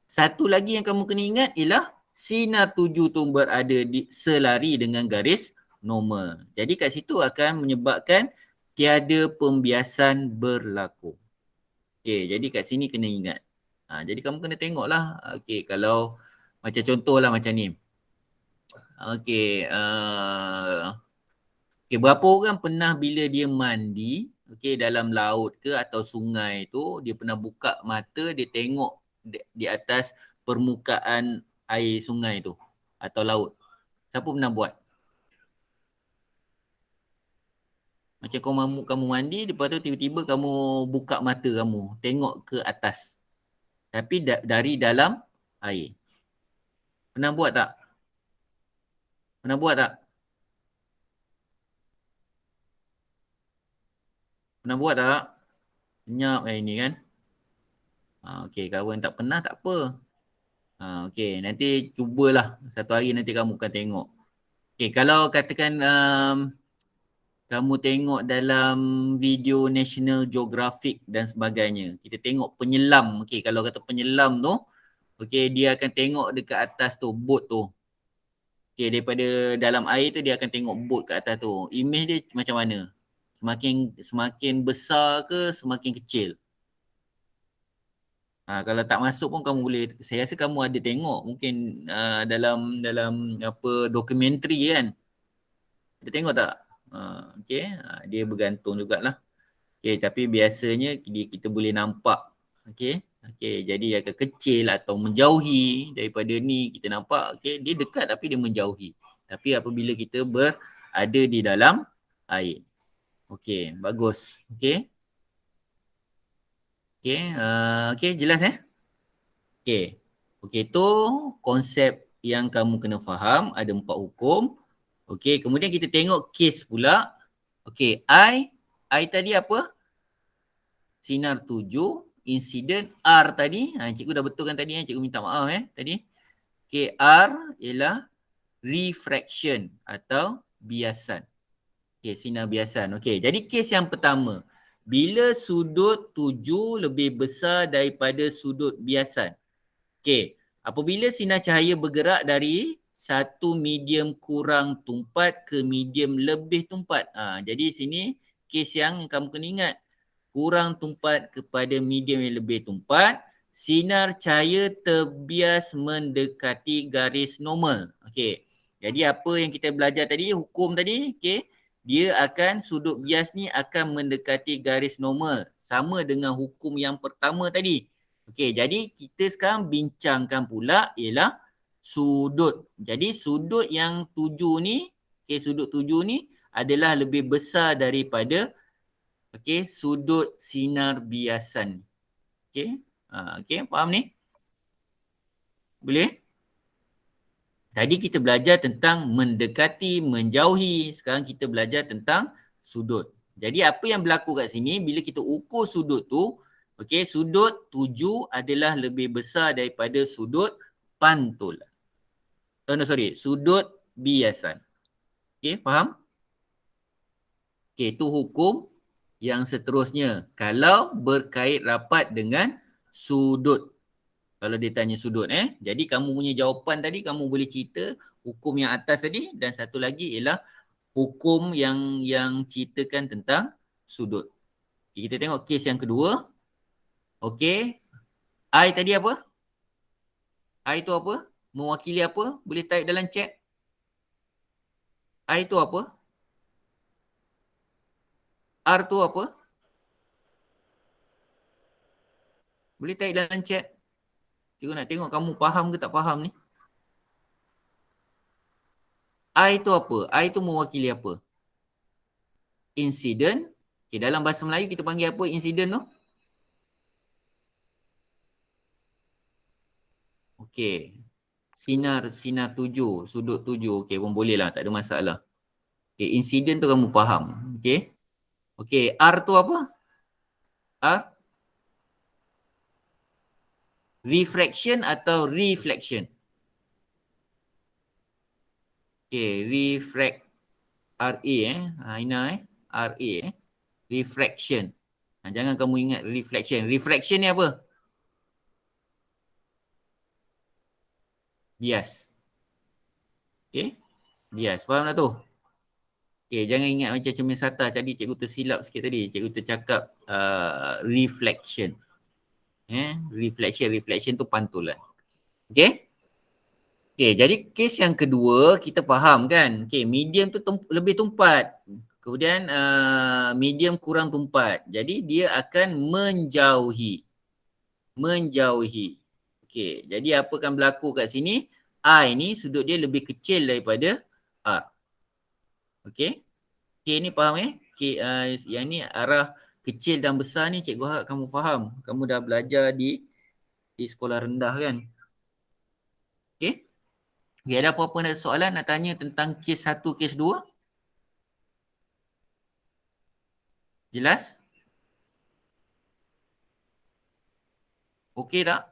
satu lagi yang kamu kena ingat ialah sinar tuju tu berada di selari dengan garis normal. Jadi kat situ akan menyebabkan tiada pembiasan berlaku. Okey, jadi kat sini kena ingat. Jadi kamu kena tengoklah. Okey, kalau macam contohlah macam ni. Okey, berapa orang pernah bila dia mandi, dalam laut ke atau sungai tu, dia pernah buka mata, dia tengok di atas permukaan air sungai tu atau laut. Siapa pernah buat? Macam kamu mandi, lepas tu tiba-tiba kamu buka mata kamu, tengok ke atas. Tapi dari dalam air. Pernah buat tak? Pernah buat tak? Pernah buat tak? Senyap ini kan? Okey, kawan tak pernah tak apa. Okey, nanti cubalah. Satu hari nanti kamu akan tengok. Okey, kalau katakan kamu tengok dalam video National Geographic dan sebagainya. Kita tengok penyelam. Okey, kalau kata penyelam tu, okey, dia akan tengok dekat atas tu, boat tu. Okey, daripada dalam air tu dia akan tengok boat kat atas tu. Image dia macam mana? Semakin besar ke semakin kecil? Kalau tak masuk pun kamu boleh, saya rasa kamu ada tengok mungkin dalam dalam apa dokumentari kan. Kita tengok tak? Okey, dia bergantung jugalah. Okey, tapi biasanya kita boleh nampak. Okey. Okey, jadi dia akan kecil atau menjauhi daripada ni kita nampak. Okey, dia dekat tapi dia menjauhi. Tapi apabila kita berada di dalam air. Okey, bagus. Okey. Okey, okey jelas Okey. Okey, tu konsep yang kamu kena faham, ada 4 hukum. Okey, kemudian kita tengok kes pula. Okey, I tadi apa? Sinar tuju, insiden R tadi. Cikgu dah betulkan tadi cikgu minta maaf tadi. Okey, R ialah refraction atau biasan. Okey, sinar biasan. Okey, jadi kes yang pertama. Bila sudut tuju lebih besar daripada sudut biasan. Okey, apabila sinar cahaya bergerak dari satu medium kurang tumpat ke medium lebih tumpat. Jadi sini kes yang kamu kena ingat. Kurang tumpat kepada medium yang lebih tumpat, sinar cahaya terbias mendekati garis normal. Okey. Jadi apa yang kita belajar tadi, hukum tadi, okey, dia akan sudut bias ni akan mendekati garis normal. Sama dengan hukum yang pertama tadi. Okey, jadi kita sekarang bincangkan pula ialah sudut. Jadi sudut yang tuju ni, okey, sudut tuju ni adalah lebih besar daripada sudut sinar biasan. Okey, faham ni? Boleh? Tadi kita belajar tentang mendekati, menjauhi. Sekarang kita belajar tentang sudut. Jadi apa yang berlaku kat sini, bila kita ukur sudut tu, sudut tuju adalah lebih besar daripada sudut pantulan. Sudut biasan. Faham? Itu hukum yang seterusnya. Kalau berkait rapat dengan sudut. Kalau dia tanya sudut Jadi kamu punya jawapan tadi, kamu boleh cerita hukum yang atas tadi. Dan satu lagi ialah hukum yang ceritakan tentang sudut. Kita tengok kes yang kedua. Okey. I tadi apa? I tu apa? Mewakili apa? Boleh type dalam chat. I tu apa? R tu apa? Boleh type dalam chat. Cikgu nak tengok kamu faham ke tak faham ni. I tu apa? I tu mewakili apa? Insiden. Dalam bahasa Melayu kita panggil apa insiden tu? Sinar tuju, sudut tuju. Pun boleh lah, tak ada masalah. Insiden tu kamu faham. R tu apa? R? Refraction atau reflection? Refract. R-A Aina R-A refraction. Jangan kamu ingat reflection. Refraction ni apa? Bias. Bias. Faham tak tu? Jangan ingat macam cermin sata tadi cikgu tersilap sikit tadi. Cikgu tercakap reflection. Reflection tu pantulan. Jadi kes yang kedua kita faham kan. Medium tu lebih tumpat. Kemudian medium kurang tumpat. Jadi dia akan menjauhi. Jadi apa akan berlaku kat sini? I ni sudut dia lebih kecil daripada R. Ni faham yang ni arah kecil dan besar ni cikgu harap kamu faham. Kamu dah belajar di sekolah rendah kan. Ada apa-apa soalan nak tanya tentang kes 1, kes 2? Jelas? Okey tak?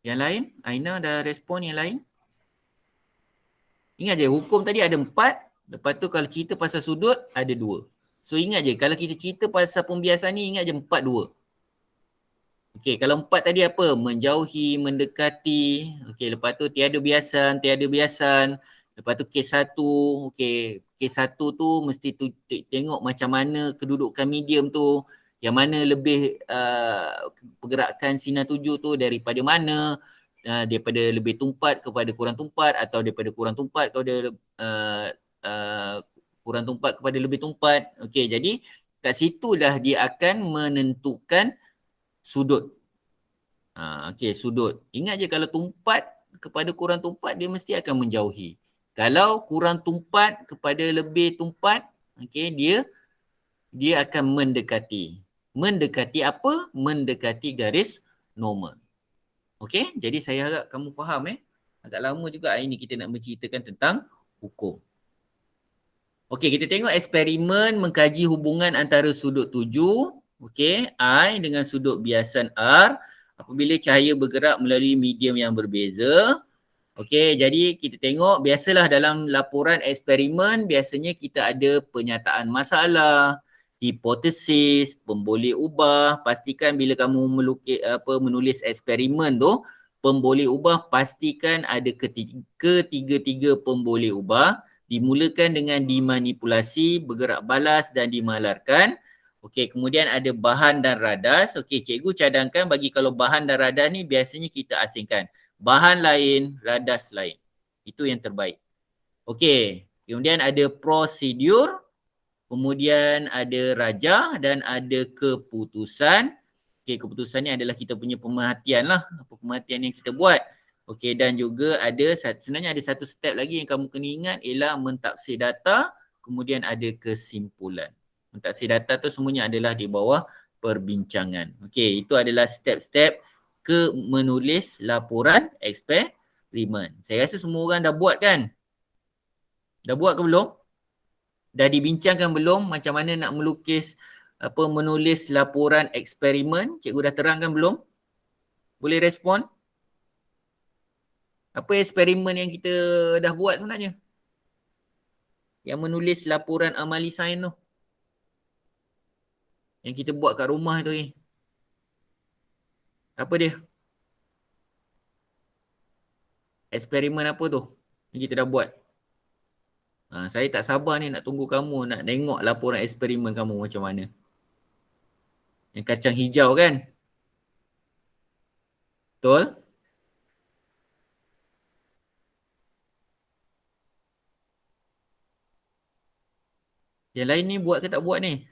Yang lain? Aina dah respon yang lain? Ingat je, hukum tadi ada 4. Lepas tu kalau cerita pasal sudut, ada 2. So ingat je, kalau kita cerita pasal pembiasan ni, ingat je 4, 2. Okey, kalau 4 tadi apa? Menjauhi, mendekati. Okey, lepas tu tiada biasan, tiada biasan. Lepas tu kes 1, okey, kes 1 tu mesti tengok macam mana kedudukan medium tu. Yang mana lebih pergerakan sinar tuju tu daripada mana, daripada lebih tumpat kepada kurang tumpat atau daripada kurang tumpat kepada uh, kurang tumpat kepada lebih tumpat. Okey, jadi kat situlah dia akan menentukan sudut. Okey, sudut. Ingat je kalau tumpat kepada kurang tumpat, dia mesti akan menjauhi. Kalau kurang tumpat kepada lebih tumpat, okey, dia akan mendekati. Mendekati apa? Mendekati garis normal. Okey, jadi saya harap kamu faham Agak lama juga hari ni kita nak menceritakan tentang hukum. Okey, kita tengok eksperimen mengkaji hubungan antara sudut tuju, okey, I dengan sudut biasan R apabila cahaya bergerak melalui medium yang berbeza. Okey, jadi kita tengok biasalah dalam laporan eksperimen biasanya kita ada penyataan masalah, hipotesis, pemboleh ubah. Pastikan bila kamu menulis eksperimen tu, pemboleh ubah pastikan ada ketiga-tiga pemboleh ubah. Dimulakan dengan dimanipulasi, bergerak balas dan dimalarkan. Okey, kemudian ada bahan dan radas. Okey, cikgu cadangkan bagi kalau bahan dan radas ni biasanya kita asingkan. Bahan lain, radas lain. Itu yang terbaik. Okey, kemudian ada prosedur, kemudian ada rajah dan ada keputusan. Okey, keputusan ni adalah kita punya pemerhatian lah. Apa pemerhatian yang kita buat. Okey, dan juga ada, sebenarnya ada satu step lagi yang kamu kena ingat ialah mentaksir data, kemudian ada kesimpulan. Mentaksir data tu semuanya adalah di bawah perbincangan. Okey, itu adalah step-step ke menulis laporan eksperimen. Saya rasa semua orang dah buat kan? Dah buat ke belum? Dah dibincangkan belum macam mana nak melukis menulis laporan eksperimen? Cikgu dah terangkan belum? Boleh respon? Apa eksperimen yang kita dah buat sebenarnya? Yang menulis laporan amali sains tu. Yang kita buat kat rumah tu ni. Apa dia? Eksperimen apa tu yang kita dah buat? Saya tak sabar ni nak tunggu kamu nak tengok laporan eksperimen kamu macam mana. Yang kacang hijau kan? Betul? Yang lain ni buat ke tak buat ni?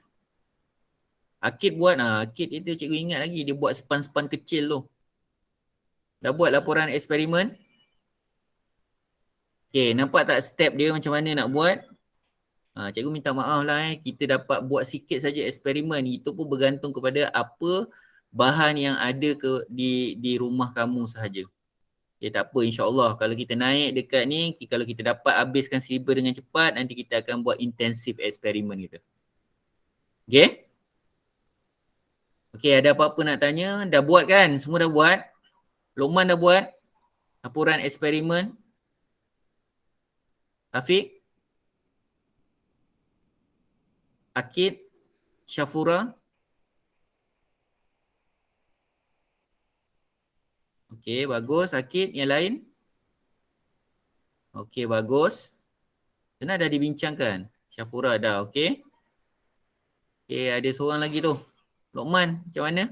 Akid buat. Akid itu cikgu ingat lagi. Dia buat span-span kecil tu. Dah buat laporan eksperimen? Okay, nampak tak step dia macam mana nak buat? Cikgu minta maaf lah kita dapat buat sikit saja eksperimen. Itu pun bergantung kepada apa bahan yang ada di rumah kamu sahaja. Okay, tak apa, insyaAllah kalau kita naik dekat ni, kalau kita dapat habiskan silibus dengan cepat, nanti kita akan buat intensif eksperimen kita. Okay? Okay, ada apa-apa nak tanya? Dah buat kan? Semua dah buat? Lokman dah buat? Laporan eksperimen? Afiq? Akid? Syafura? Okey, bagus. Akid, yang lain? Okey, bagus. Kena dah dibincangkan. Syafura dah, okey. Okey, ada seorang lagi tu. Lokman, macam mana?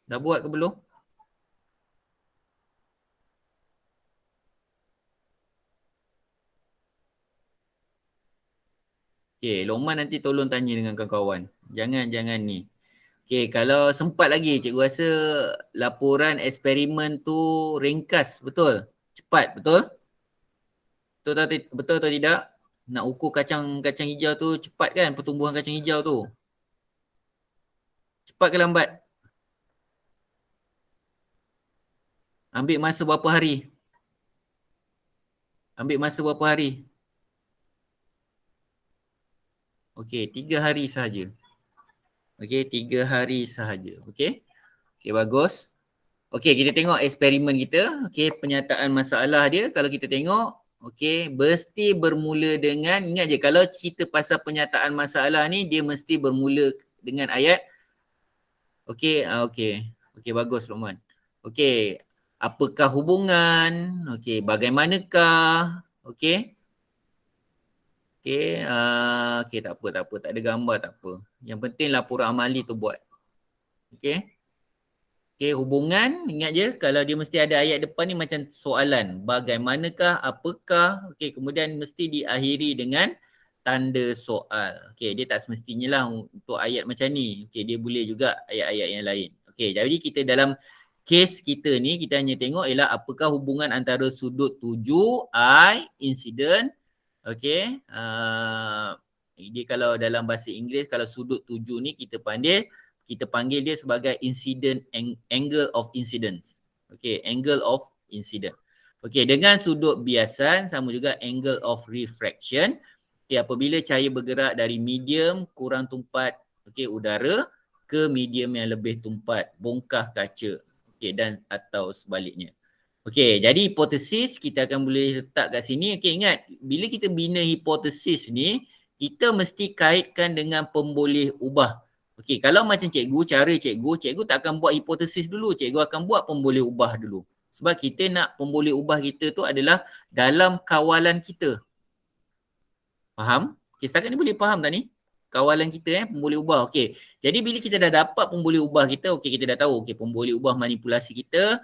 Dah buat ke belum? Okey, Lokman nanti tolong tanya dengan kawan-kawan. Jangan ni. Okey, kalau sempat lagi, cikgu rasa laporan eksperimen tu ringkas, betul? Cepat, betul? Betul atau tidak? Nak ukur kacang hijau tu cepat kan pertumbuhan kacang hijau tu? Cepat ke lambat? Ambil masa berapa hari? Ambil masa berapa hari? Okey, 3 hari sahaja. Okey, 3 hari sahaja. Okey. Okey, bagus. Okey, kita tengok eksperimen kita. Okey, penyataan masalah dia kalau kita tengok, okey, mesti bermula dengan, ingat je kalau cerita pasal penyataan masalah ni dia mesti bermula dengan ayat. Okey, okey. Okey, bagus Luqman. Okey, apakah hubungan? Okey, bagaimanakah? Okey. Okey, okey tak apa, tak ada gambar tak apa. Yang penting laporan amali tu buat. Okey. Okey, hubungan, ingat je kalau dia mesti ada ayat depan ni macam soalan. Bagaimanakah, apakah, okey, kemudian mesti diakhiri dengan tanda soal. Okey, dia tak semestinya lah untuk ayat macam ni. Okey, dia boleh juga ayat-ayat yang lain. Okey, jadi kita dalam kes kita ni, kita hanya tengok ialah apakah hubungan antara sudut tuju, I, insiden. Okey, dia kalau dalam bahasa Inggeris, kalau sudut tuju ni kita panggil dia sebagai incident, angle of incidence. Okey, angle of incident. Okey, dengan sudut biasan sama juga angle of refraction. Okey, apabila cahaya bergerak dari medium kurang tumpat, okey, udara ke medium yang lebih tumpat, bongkah kaca. Okey, dan atau sebaliknya. Okey, jadi hipotesis kita akan boleh letak kat sini. Okey, ingat bila kita bina hipotesis ni, kita mesti kaitkan dengan pemboleh ubah. Okey, kalau macam cikgu tak akan buat hipotesis dulu. Cikgu akan buat pemboleh ubah dulu. Sebab kita nak pemboleh ubah kita tu adalah dalam kawalan kita. Faham? Okey, setakat ni boleh faham tak ni? Kawalan kita pemboleh ubah. Okey. Jadi bila kita dah dapat pemboleh ubah kita, okey, kita dah tahu okey pemboleh ubah manipulasi kita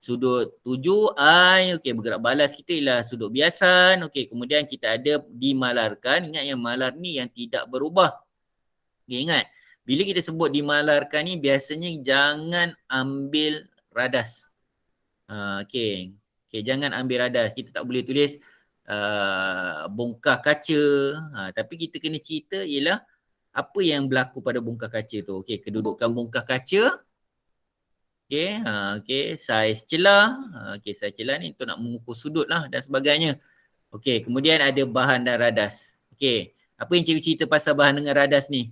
sudut tuju I, okey, bergerak balas kita ialah sudut biasan. Okey, kemudian kita ada dimalarkan. Ingat yang malar ni yang tidak berubah. Okey, ingat. Bila kita sebut dimalarkan ni biasanya jangan ambil radas. Okey. Okey, jangan ambil radas. Kita tak boleh tulis bongkah kaca. Tapi kita kena cerita ialah apa yang berlaku pada bongkah kaca tu. Okey, kedudukan bongkah kaca. Okey, okey, saiz celah. Okey, saiz celah ni untuk nak mengukur sudut lah dan sebagainya. Okey, kemudian ada bahan dan radas. Okey, apa yang cikgu cerita pasal bahan dengan radas ni?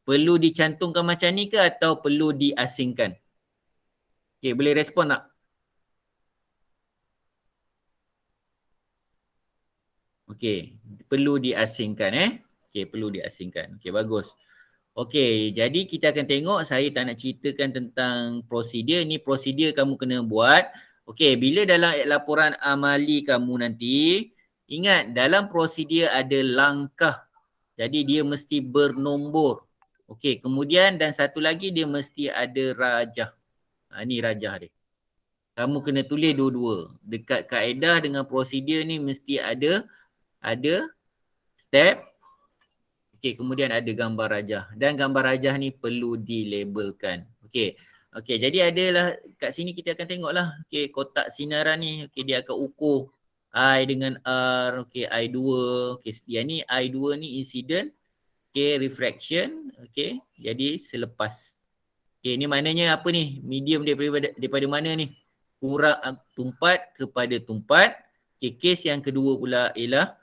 Perlu dicantumkan macam ni ke atau perlu diasingkan? Okey, boleh respon tak? Okey, perlu diasingkan Okey, perlu diasingkan. Okey, bagus. Okey, jadi kita akan tengok, saya tak nak ceritakan tentang prosedur. Ni prosedur kamu kena buat. Okey, bila dalam laporan amali kamu nanti, ingat dalam prosedur ada langkah. Jadi dia mesti bernombor. Okey, kemudian dan satu lagi dia mesti ada rajah. Ni rajah dia. Kamu kena tulis dua-dua. Dekat kaedah dengan prosedur ni mesti ada step. Okey, kemudian ada gambar rajah dan gambar rajah ni perlu dilabelkan. Okey. Okey, jadi adalah kat sini kita akan tengoklah okey kotak sinaran ni okey dia akan ukur I dengan R, okey I2, okey yang ni I2 ni incident, okey refraction, okey. Jadi selepas. Okey, ni maknanya apa ni? Medium daripada mana ni? Kurang tumpat kepada tumpat. Okey, kes yang kedua pula ialah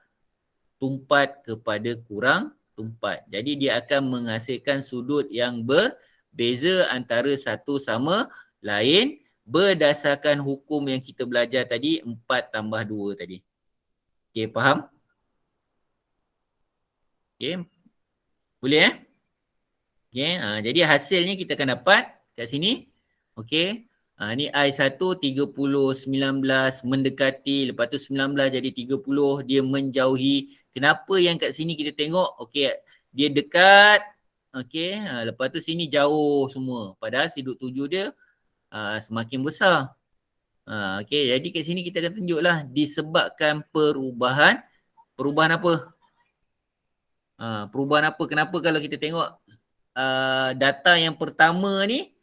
tumpat kepada kurang tumpat. Jadi dia akan menghasilkan sudut yang berbeza antara satu sama lain berdasarkan hukum yang kita belajar tadi 4 tambah 2 tadi. Okey, faham? Okey. Boleh Okey, jadi hasilnya kita akan dapat kat sini. Okey. Ni I1 30 19 mendekati, lepas tu 19 jadi 30, dia menjauhi. Kenapa yang kat sini kita tengok okey dia dekat, okey, lepas tu sini jauh semua. Padahal sudut tuju dia semakin besar. Okey, jadi kat sini kita akan tunjuklah disebabkan perubahan apa? Perubahan apa? Kenapa kalau kita tengok data yang pertama ni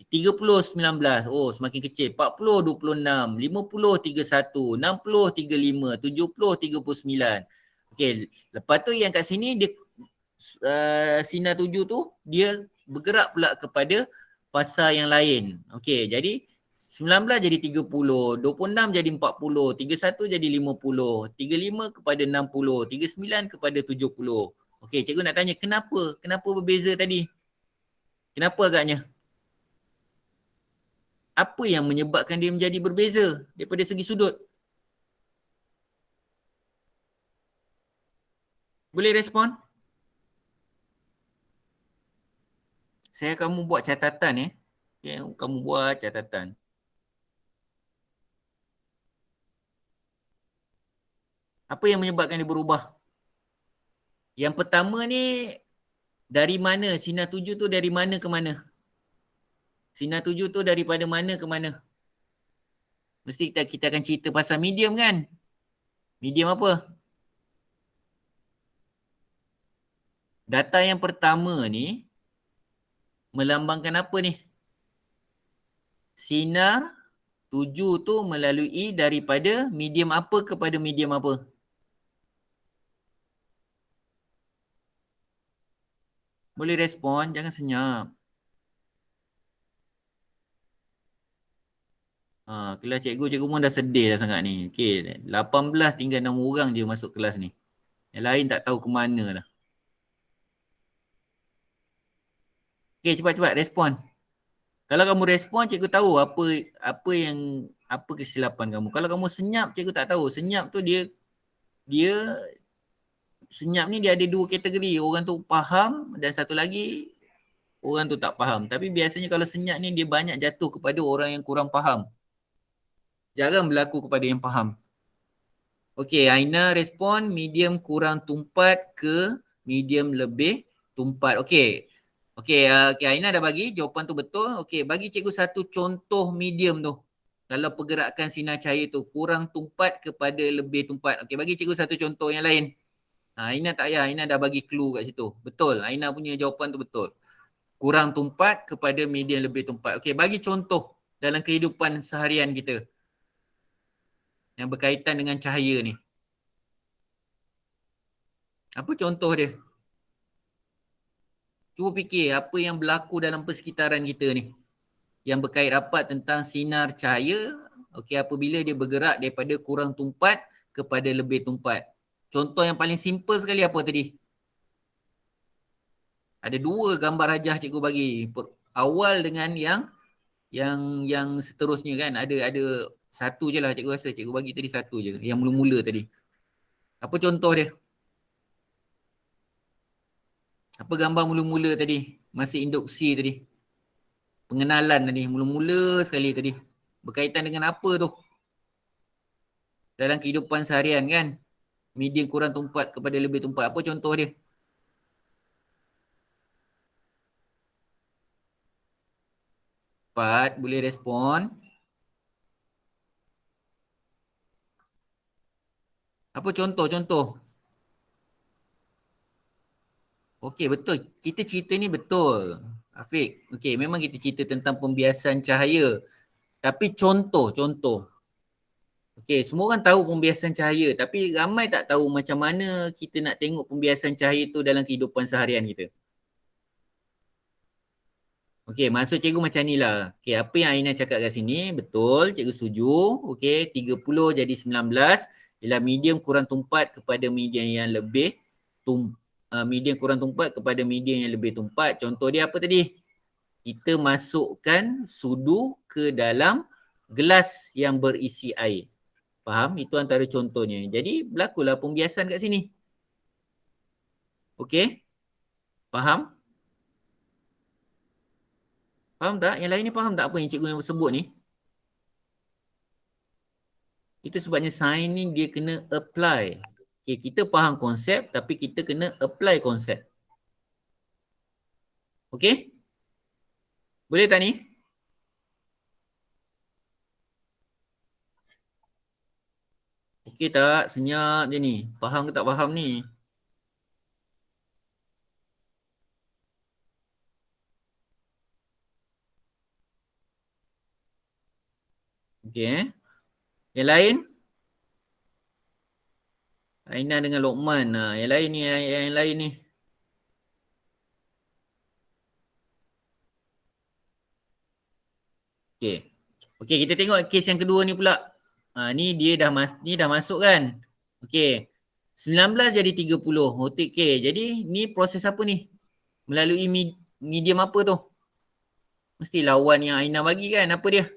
30 19, oh semakin kecil, 40 26, 50 31, 60 35, 70 39. Okey, lepas tu yang kat sini dia sinar tuju tu dia bergerak pula kepada fasa yang lain. Okey, jadi 19 jadi 30, 26 jadi 40, 31 jadi 50, 35 kepada 60, 39 kepada 70. Okey, cikgu nak tanya kenapa? Kenapa berbeza tadi? Kenapa agaknya? Apa yang menyebabkan dia menjadi berbeza daripada segi sudut? Boleh respon? Saya kamu buat catatan Okay, kamu buat catatan. Apa yang menyebabkan dia berubah? Yang pertama ni, dari mana? Sinar tuju tu dari mana ke mana? Sinar tuju tu daripada mana ke mana? Mesti kita akan cerita pasal medium kan? Medium apa? Data yang pertama ni melambangkan apa ni? Sinar tuju tu melalui daripada medium apa kepada medium apa? Boleh respon, jangan senyap. Kelas cikgu pun dah sedih dah sangat ni. Okey, 18 tinggal 6 orang je masuk kelas ni. Yang lain tak tahu ke mana dah. Okey, cepat-cepat respon. Kalau kamu respon, cikgu tahu apa kesilapan kamu. Kalau kamu senyap, cikgu tak tahu. Senyap tu dia senyap ni dia ada dua kategori. Orang tu faham dan satu lagi orang tu tak faham. Tapi biasanya kalau senyap ni dia banyak jatuh kepada orang yang kurang faham. Jarang berlaku kepada yang faham. Okey, Aina respon medium kurang tumpat ke medium lebih tumpat. Okey. Okey, Aina dah bagi jawapan tu betul. Okey, bagi cikgu satu contoh medium tu. Kalau pergerakan sinar cahaya tu kurang tumpat kepada lebih tumpat. Okey, bagi cikgu satu contoh yang lain. Aina tak payah, Aina dah bagi clue kat situ. Betul, Aina punya jawapan tu betul. Kurang tumpat kepada medium lebih tumpat. Okey, bagi contoh dalam kehidupan seharian kita yang berkaitan dengan cahaya ni. Apa contoh dia? Cuba fikir apa yang berlaku dalam persekitaran kita ni. Yang berkait rapat tentang sinar cahaya. Okey, apabila dia bergerak daripada kurang tumpat kepada lebih tumpat. Contoh yang paling simple sekali apa tadi? Ada dua gambar rajah cikgu bagi. Awal dengan yang seterusnya kan. Ada satu je lah cikgu rasa. Cikgu bagi tadi satu je. Yang mula-mula tadi. Apa contoh dia? Apa gambar mula-mula tadi? Masa induksi tadi. Pengenalan tadi. Mula-mula sekali tadi. Berkaitan dengan apa tu? Dalam kehidupan seharian kan? Medium kurang tumpat kepada lebih tumpat. Apa contoh dia? Cepat, boleh respon. Apa contoh-contoh? Okey, betul. Kita cerita ni betul. Afiq, okey, memang kita cerita tentang pembiasan cahaya. Tapi contoh. Okey, semua orang tahu pembiasan cahaya. Tapi ramai tak tahu macam mana kita nak tengok pembiasan cahaya tu dalam kehidupan seharian kita. Okey, maksud cikgu macam ni lah. Okey, apa yang Aina cakap kat sini, betul. Cikgu setuju. Okey, 30 jadi 19. Ialah medium kurang tumpat kepada medium yang lebih medium kurang tumpat kepada medium yang lebih tumpat. Contoh dia apa tadi? Kita masukkan sudu ke dalam gelas yang berisi air. Faham? Itu antara contohnya. Jadi berlakulah pembiasan kat sini. Okey? Faham? Faham tak? Yang lain ni faham tak apa yang cikgu yang sebut ni? Itu sebabnya sains ni dia kena apply. Okay, kita faham konsep tapi kita kena apply konsep. Okey? Boleh tak ni? Okey tak? Senyap je ni. Faham ke tak faham ni? Okey Yang lain? Aina dengan Lokman. Yang lain ni, yang lain ni. Okey. Okey, kita tengok kes yang kedua ni pula. Ni dia dah masuk kan? Okey. 19 jadi 30. Okey. Jadi ni proses apa ni? Melalui medium apa tu? Mesti lawan yang Aina bagi kan? Apa dia?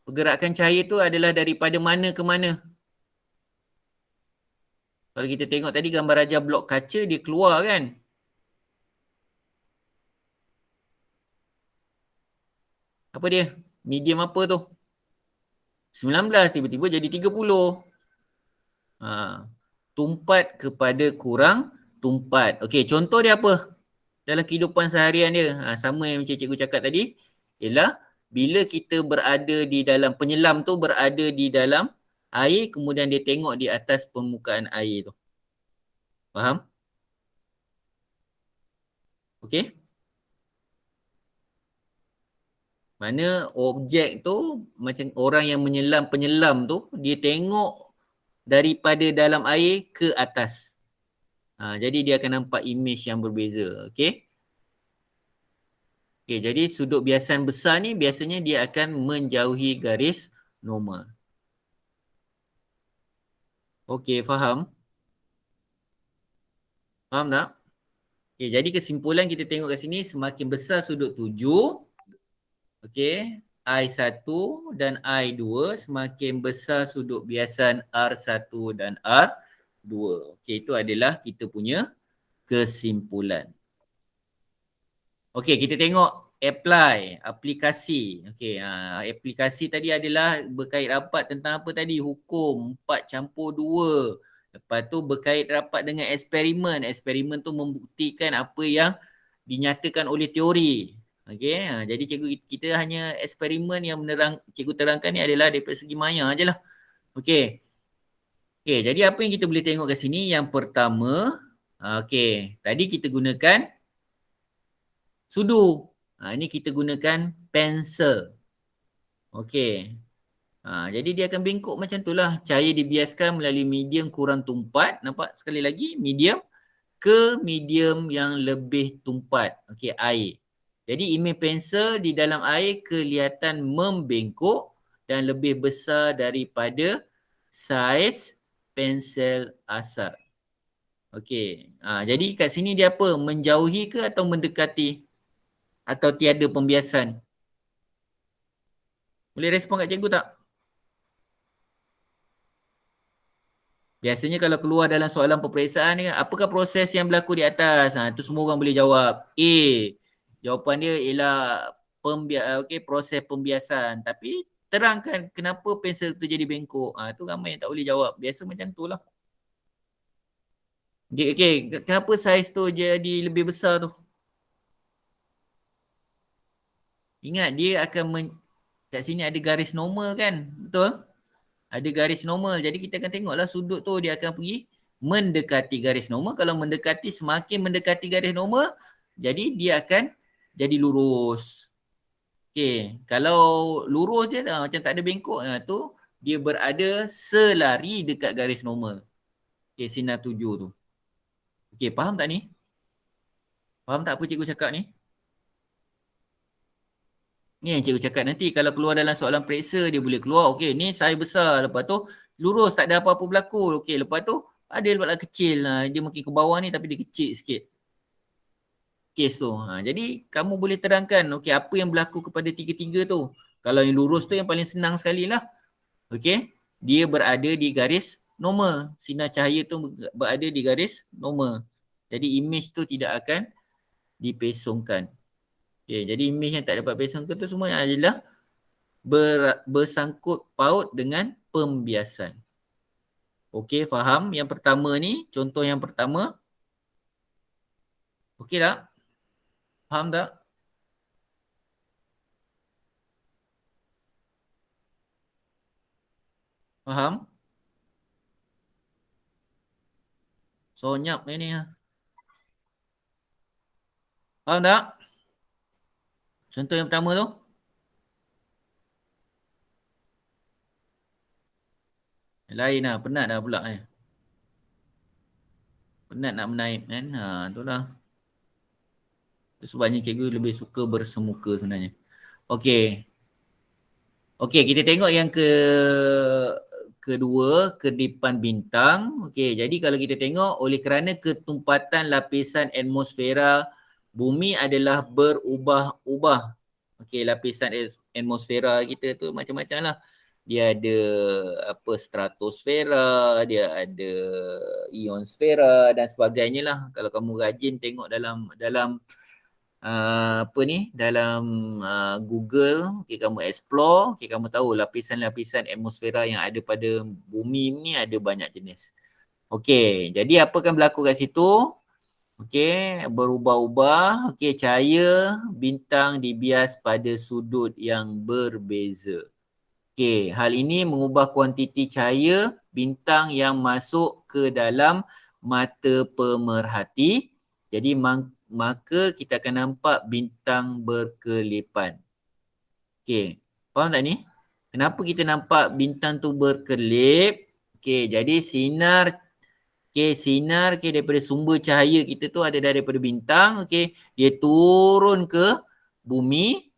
Pergerakan cahaya tu adalah daripada mana ke mana? Kalau kita tengok tadi gambar raja blok kaca, dia keluar kan? Apa dia? Medium apa tu? 19, tiba-tiba jadi 30. Tumpat kepada kurang tumpat. Okey, contoh dia apa? Dalam kehidupan seharian dia. Sama yang macam cikgu cakap tadi. Ialah bila kita berada di dalam, penyelam tu berada di dalam air, kemudian dia tengok di atas permukaan air tu. Faham? Okey? Mana objek tu, macam orang yang menyelam, penyelam tu, dia tengok daripada dalam air ke atas. Jadi dia akan nampak image yang berbeza. Okey? Okey, jadi sudut biasan besar ni biasanya dia akan menjauhi garis normal. Okey, faham? Faham tak? Okey, jadi kesimpulan kita tengok kat sini, semakin besar sudut tuju, okey, I1 dan I2, semakin besar sudut biasan R1 dan R2. Okey, itu adalah kita punya kesimpulan. Okey, kita tengok aplikasi. Okey, aplikasi tadi adalah berkait rapat tentang apa tadi? Hukum 4+2. Lepas tu berkait rapat dengan eksperimen. Eksperimen tu membuktikan apa yang dinyatakan oleh teori. Okey, jadi cikgu kita hanya eksperimen yang cikgu terangkan ni adalah daripada segi maya ajalah. Okey. Okey, jadi apa yang kita boleh tengok kat sini? Yang pertama, okey, tadi kita gunakan sudu. Ini kita gunakan pensel. Okey. Jadi dia akan bengkok macam tu lah. Cahaya dibiaskan melalui medium kurang tumpat. Nampak sekali lagi? Medium ke medium yang lebih tumpat. Okey, air. Jadi imej pensel di dalam air kelihatan membengkok dan lebih besar daripada saiz pensel asal. Okey. Jadi kat sini dia apa? Menjauhi ke atau mendekati? Atau tiada pembiasan? Boleh respon kat cikgu tak? Biasanya kalau keluar dalam soalan peperiksaan ni, apakah proses yang berlaku di atas? Itu semua orang boleh jawab. A. Jawapan dia ialah proses pembiasan. Tapi terangkan kenapa pensel tu jadi bengkok. Tu ramai yang tak boleh jawab. Biasa macam tu lah. Okay, kenapa saiz tu jadi lebih besar tu? Ingat dia akan kat sini ada garis normal kan? Betul? Ada garis normal. Jadi kita akan tengoklah sudut tu dia akan pergi mendekati garis normal. Kalau semakin mendekati garis normal, jadi dia akan jadi lurus. Okey, kalau lurus je macam tak ada bengkok, tu dia berada selari dekat garis normal. Okey, sinar 7 tu. Okey, faham tak ni? Faham tak apa cikgu cakap ni? Ni yang cikgu cakap nanti kalau keluar dalam soalan periksa dia boleh keluar. Okey, ni saiz besar. Lepas tu lurus tak ada apa-apa berlaku. Okey, lepas tu ada lepas kecil. Dia makin ke bawah ni tapi dia kecil sikit. Kes tu. Jadi kamu boleh terangkan okey apa yang berlaku kepada tiga-tiga tu. Kalau yang lurus tu yang paling senang sekali lah. Okey, dia berada di garis normal. Sinar cahaya tu berada di garis normal. Jadi imej tu tidak akan dipesongkan. Okay, jadi imej yang tak dapat pesongkan tu semua adalah bersangkut paut dengan pembiasan. Okey, faham yang pertama ni? Contoh yang pertama. Okey tak? Faham tak? Faham? Sonyap ni. Faham tak? Contoh yang pertama tu. Lain lah, penat dah pula Penat nak menaip kan. Tu lah. Itu sebabnya cikgu lebih suka bersemuka sebenarnya. Okey. Okey, kita tengok yang kedua, kedipan bintang. Okey, jadi kalau kita tengok oleh kerana ketumpatan lapisan atmosfera bumi adalah berubah-ubah. Okey, lapisan atmosfera kita tu macam-macam lah. Dia ada stratosfera, dia ada ionosfera dan sebagainya lah. Kalau kamu rajin tengok dalam apa ni dalam Google, okay, kamu explore, okay, kamu tahu lapisan-lapisan atmosfera yang ada pada bumi ni ada banyak jenis. Okey, jadi apa akan berlaku kat situ? Okey, berubah-ubah. Okey, cahaya bintang dibias pada sudut yang berbeza. Okey, hal ini mengubah kuantiti cahaya bintang yang masuk ke dalam mata pemerhati. Jadi maka kita akan nampak bintang berkelipan. Okey, faham tak ni? Kenapa kita nampak bintang tu berkelip? Okey, jadi sinar daripada sumber cahaya kita tu ada daripada bintang, dia turun ke bumi,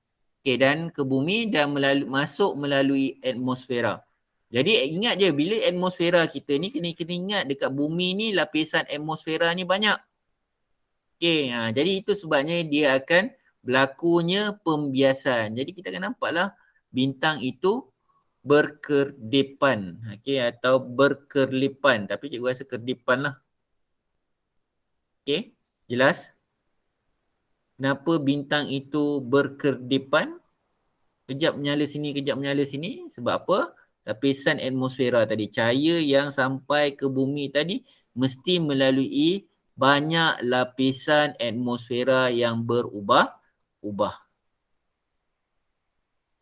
dan ke bumi dan masuk melalui atmosfera. Jadi ingat je bila atmosfera kita ni kena ingat dekat bumi ni lapisan atmosfera ni banyak. Jadi itu sebabnya dia akan berlakunya pembiasan. Jadi kita akan nampaklah bintang itu berkerdipan, atau berkerlipan, tapi cikgu rasa kerdipan lah. Jelas? Kenapa bintang itu berkerdipan? Kejap menyala sini, kejap menyala sini. Sebab apa? Lapisan atmosfera tadi, cahaya yang sampai ke bumi tadi mesti melalui banyak lapisan atmosfera yang berubah-ubah.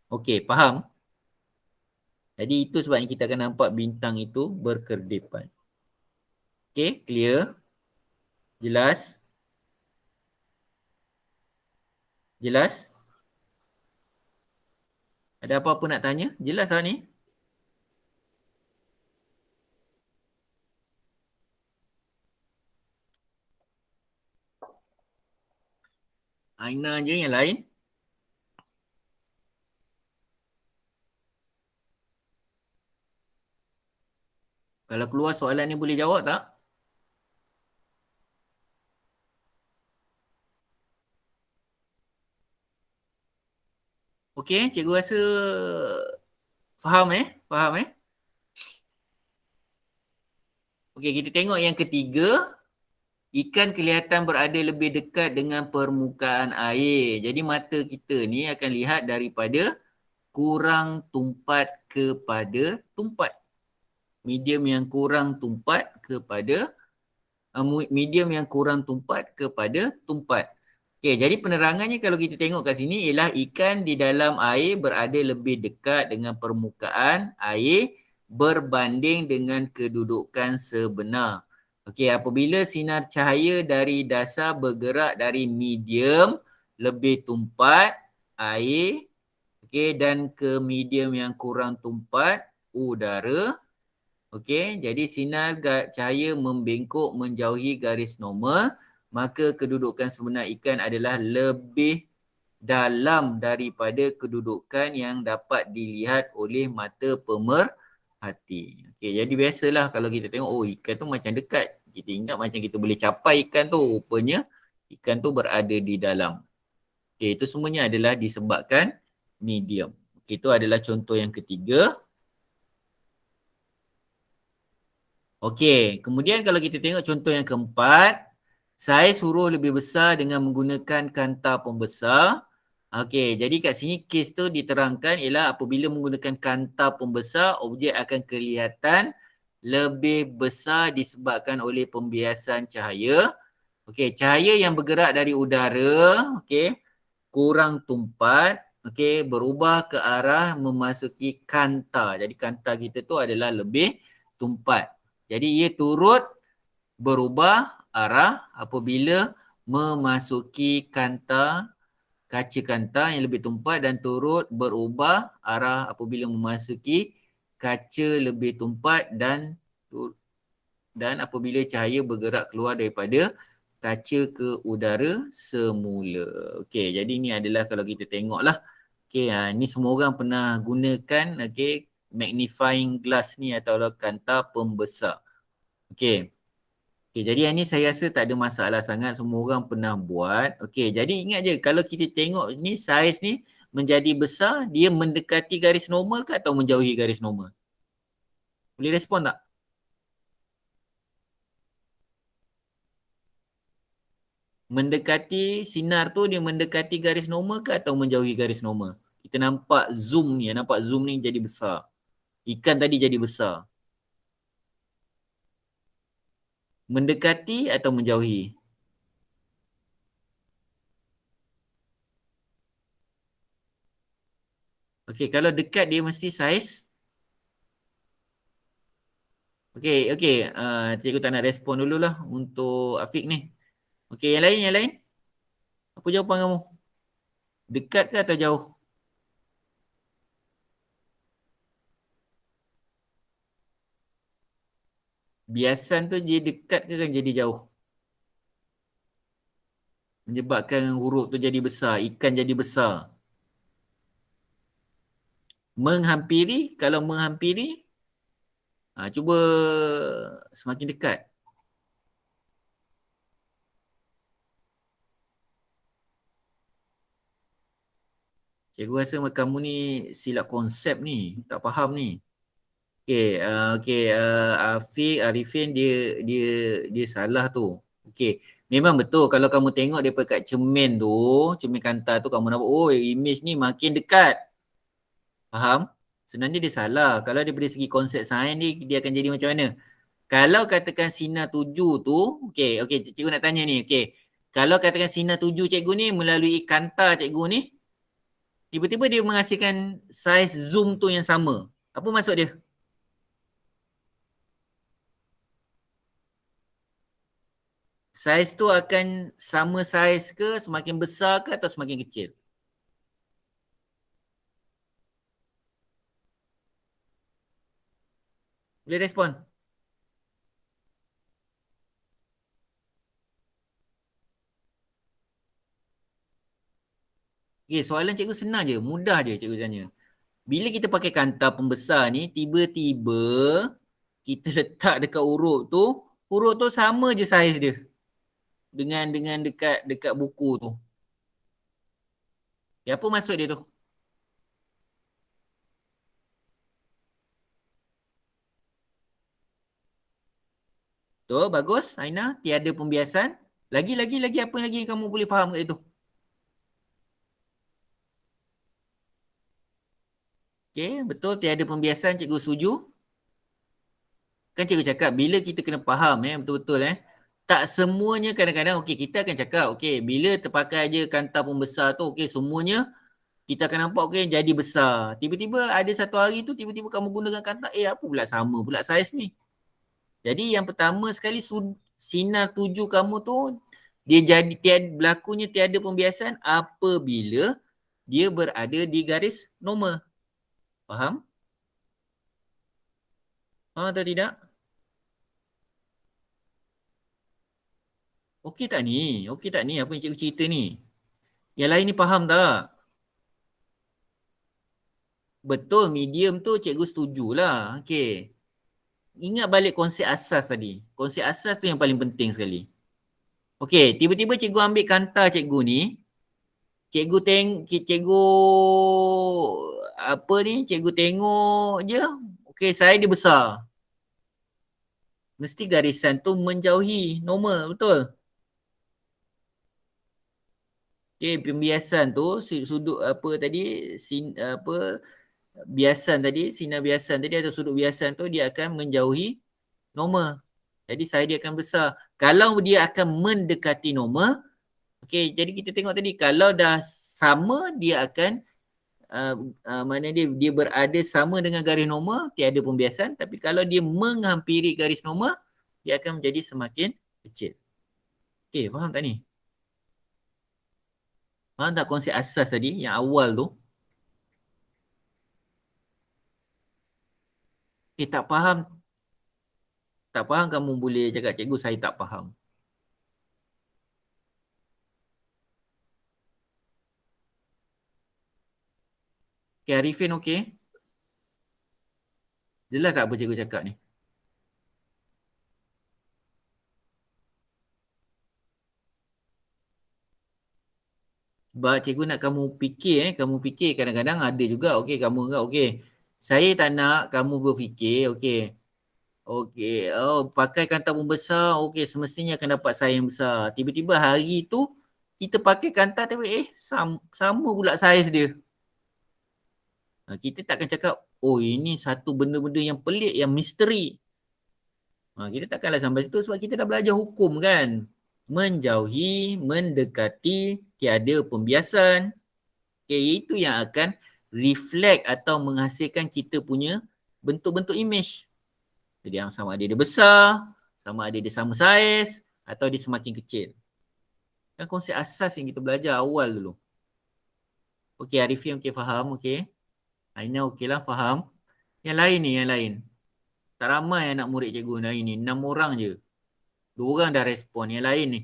Okey, faham? Jadi itu sebabnya kita akan nampak bintang itu berkerdipan. Okey, clear? Jelas? Jelas? Ada apa-apa nak tanya? Jelas tak ni? Aina je yang lain. Kalau keluar soalan ni boleh jawab tak? Okey, cikgu rasa faham Faham Okey, kita tengok yang ketiga. Ikan kelihatan berada lebih dekat dengan permukaan air. Jadi mata kita ni akan lihat daripada kurang tumpat kepada tumpat. Medium yang kurang tumpat kepada tumpat. Okey, jadi penerangannya kalau kita tengok kat sini ialah ikan di dalam air berada lebih dekat dengan permukaan air berbanding dengan kedudukan sebenar. Okey, apabila sinar cahaya dari dasar bergerak dari medium lebih tumpat air, dan ke medium yang kurang tumpat udara. Jadi sinar cahaya membengkok menjauhi garis normal, maka kedudukan sebenar ikan adalah lebih dalam daripada kedudukan yang dapat dilihat oleh mata pemerhati. Jadi biasalah kalau kita tengok, ikan tu macam dekat. Kita ingat macam kita boleh capai ikan tu. Rupanya ikan tu berada di dalam. Itu semuanya adalah disebabkan medium. Itu adalah contoh yang ketiga. Okey, kemudian kalau kita tengok contoh yang keempat, saiz huruf lebih besar dengan menggunakan kanta pembesar. Okey, jadi kat sini kes tu diterangkan ialah apabila menggunakan kanta pembesar, objek akan kelihatan lebih besar disebabkan oleh pembiasan cahaya. Okey, cahaya yang bergerak dari udara, kurang tumpat, berubah ke arah memasuki kanta. Jadi kanta kita tu adalah lebih tumpat. Jadi ia turut berubah arah apabila memasuki kaca kanta yang lebih tumpat dan turut berubah arah apabila memasuki kaca lebih tumpat dan apabila cahaya bergerak keluar daripada kaca ke udara semula. Okey, jadi ini adalah kalau kita tengoklah. Okey, ni semua orang pernah gunakan magnifying glass ni atau kanta pembesar. Okey. Jadi yang ni saya rasa tak ada masalah sangat, semua orang pernah buat. Okey, jadi ingat je kalau kita tengok ni saiz ni menjadi besar, dia mendekati garis normal ke atau menjauhi garis normal? Boleh respon tak? Mendekati sinar tu dia mendekati garis normal ke atau menjauhi garis normal? Kita nampak zoom ni jadi besar. Ikan tadi jadi besar. Mendekati atau menjauhi? Okey, kalau dekat dia mesti saiz. Okey, okey. Cikgu tak nak respon dululah untuk Afiq ni. Okey, yang lain, yang lain. Apa jawapan kamu? Dekat ke atau jauh? Biasan tu dia dekat ke kan jadi jauh? Menyebabkan huruf tu jadi besar, ikan jadi besar. Menghampiri, kalau menghampiri, cuba semakin dekat. Cikgu rasa kamu ni silap konsep ni, tak faham ni. Afiq, Arifin dia dia salah tu. Okey, memang betul kalau kamu tengok daripada kat cermin tu, cermin kantar tu kamu nampak, oh image ni makin dekat. Faham? Sebenarnya dia salah. Kalau daripada segi konsep sains ni, dia akan jadi macam mana? Kalau katakan sinar tuju tu, okey, cikgu nak tanya ni, okey. Kalau katakan sinar tuju cikgu ni melalui kantar cikgu ni, tiba-tiba dia menghasilkan saiz zoom tu yang sama. Apa maksud dia? Saiz tu akan sama saiz ke, semakin besar ke atau semakin kecil? Boleh respon? Okey, soalan cikgu senang je, mudah je cikgu tanya. Bila kita pakai kantar pembesar ni, tiba-tiba kita letak dekat huruf tu sama je saiz dia dengan dekat dekat buku tu. Ya, apa maksud dia tu? Tu bagus, Aina, tiada pembiasan. Lagi apa lagi kamu boleh faham kat itu? Okey, betul tiada pembiasan, cikgu setuju. Kan cikgu cakap bila kita kena faham betul-betul tak semuanya kadang-kadang okey kita akan cakap okey bila terpakai je kantar pembesar tu okey semuanya kita akan nampak okey jadi besar. Tiba-tiba ada satu hari tu tiba-tiba kamu gunakan kantar apa pula sama pula saiz ni. Jadi yang pertama sekali sinar tuju kamu tu dia jadi berlakunya tiada pembiasan apabila dia berada di garis normal. Faham? Faham atau tidak? Okey tak ni? Okey tak ni apa yang cikgu cerita ni? Yang lain ni faham tak? Betul, medium tu cikgu setujulah. Okey. Ingat balik konsep asas tadi. Konsep asas tu yang paling penting sekali. Okey, tiba-tiba cikgu ambil kantar cikgu ni. Cikgu apa ni? Cikgu tengok je. Okey, saya dia besar. Mesti garisan tu menjauhi normal, betul? Okey, pembiasan tu sudut apa tadi? Apa biasan tadi, sinar biasan tadi atau sudut biasan tu dia akan menjauhi normal. Jadi saiz dia akan besar. Kalau dia akan mendekati normal, okey, jadi kita tengok tadi kalau dah sama dia akan mana dia berada sama dengan garis normal, tiada pembiasan, tapi kalau dia menghampiri garis normal, dia akan menjadi semakin kecil. Okey, faham tak ni? Faham tak konsep asas tadi yang awal tu? Tak faham, tak faham kamu boleh cakap cikgu saya tak faham. Okey, Arifin okey? Jelas tak apa cikgu cakap ni? Sebab cikgu nak kamu fikir kamu fikir kadang-kadang ada juga okey kamu enggak okey. Saya tak nak kamu berfikir okey. Okey, pakai kanta pembesar, okey semestinya akan dapat saiz yang besar. Tiba-tiba hari tu kita pakai kanta tapi sama pula saiz dia. Kita takkan cakap, "Oh ini satu benda-benda yang pelik, yang misteri." Kita takkanlah sampai situ sebab kita dah belajar hukum kan. Menjauhi, mendekati, tiada pembiasan. Okey, itu yang akan reflect atau menghasilkan kita punya bentuk-bentuk image. Jadi yang sama ada dia besar, sama ada dia sama saiz atau dia semakin kecil. Kan konsep asas yang kita belajar awal dulu. Okey, Arifin okey faham, okey. Aina okeylah faham. Yang lain ni, yang lain. Tak ramai anak murid cikgu hari ni, 6 orang je. 2 orang dah respon, yang lain ni.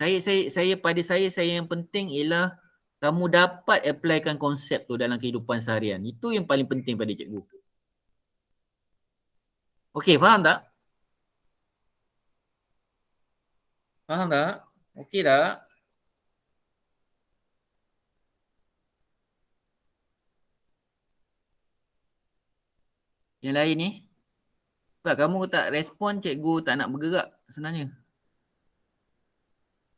Saya yang penting ialah kamu dapat applykan konsep tu dalam kehidupan seharian. Itu yang paling penting pada cikgu. Okey, faham tak? Faham tak? Okey tak? Yang lain ni? Sebab kamu tak respon, cikgu tak nak bergerak sebenarnya.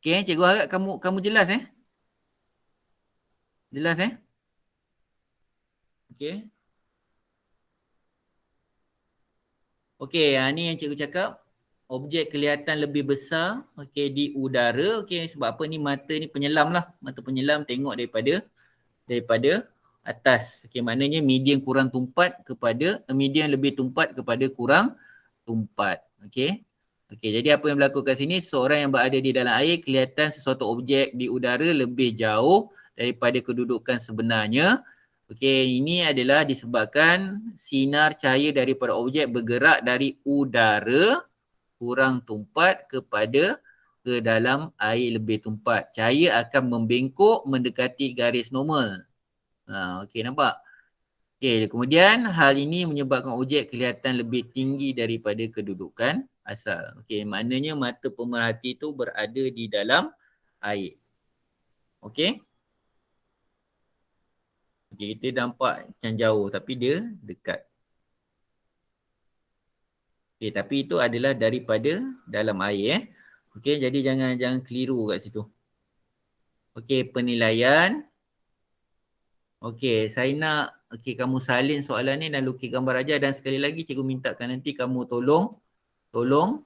Okey, cikgu harap kamu jelas Jelas Okey. Okey, ni yang cikgu cakap. Objek kelihatan lebih besar okey di udara. Okey, sebab apa ni mata ni penyelam lah. Mata penyelam tengok daripada atas. Okey, maknanya medium kurang tumpat kepada medium lebih tumpat kepada kurang tumpat. Okey. Okey, jadi apa yang berlaku kat sini, seorang yang berada di dalam air kelihatan sesuatu objek di udara lebih jauh daripada kedudukan sebenarnya. Okey, ini adalah disebabkan sinar cahaya daripada objek bergerak dari udara kurang tumpat ke dalam air lebih tumpat. Cahaya akan membengkok mendekati garis normal. Okey, nampak? Okey, kemudian hal ini menyebabkan objek kelihatan lebih tinggi daripada kedudukan asal. Okey, maknanya mata pemerhati itu berada di dalam air. Okey? Okey, kita nampak macam jauh tapi dia dekat. Okey, tapi itu adalah daripada dalam air Okey, jadi jangan keliru kat situ. Okey, penilaian. Okey, saya nak kamu salin soalan ni dan lukis gambar aja dan sekali lagi cikgu mintakan nanti kamu tolong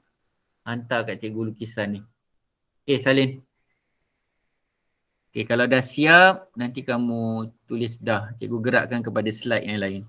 hantar kat cikgu lukisan ni. Okey, salin. Okey, kalau dah siap nanti kamu tulis dah. Cikgu gerakkan kepada slide yang lain.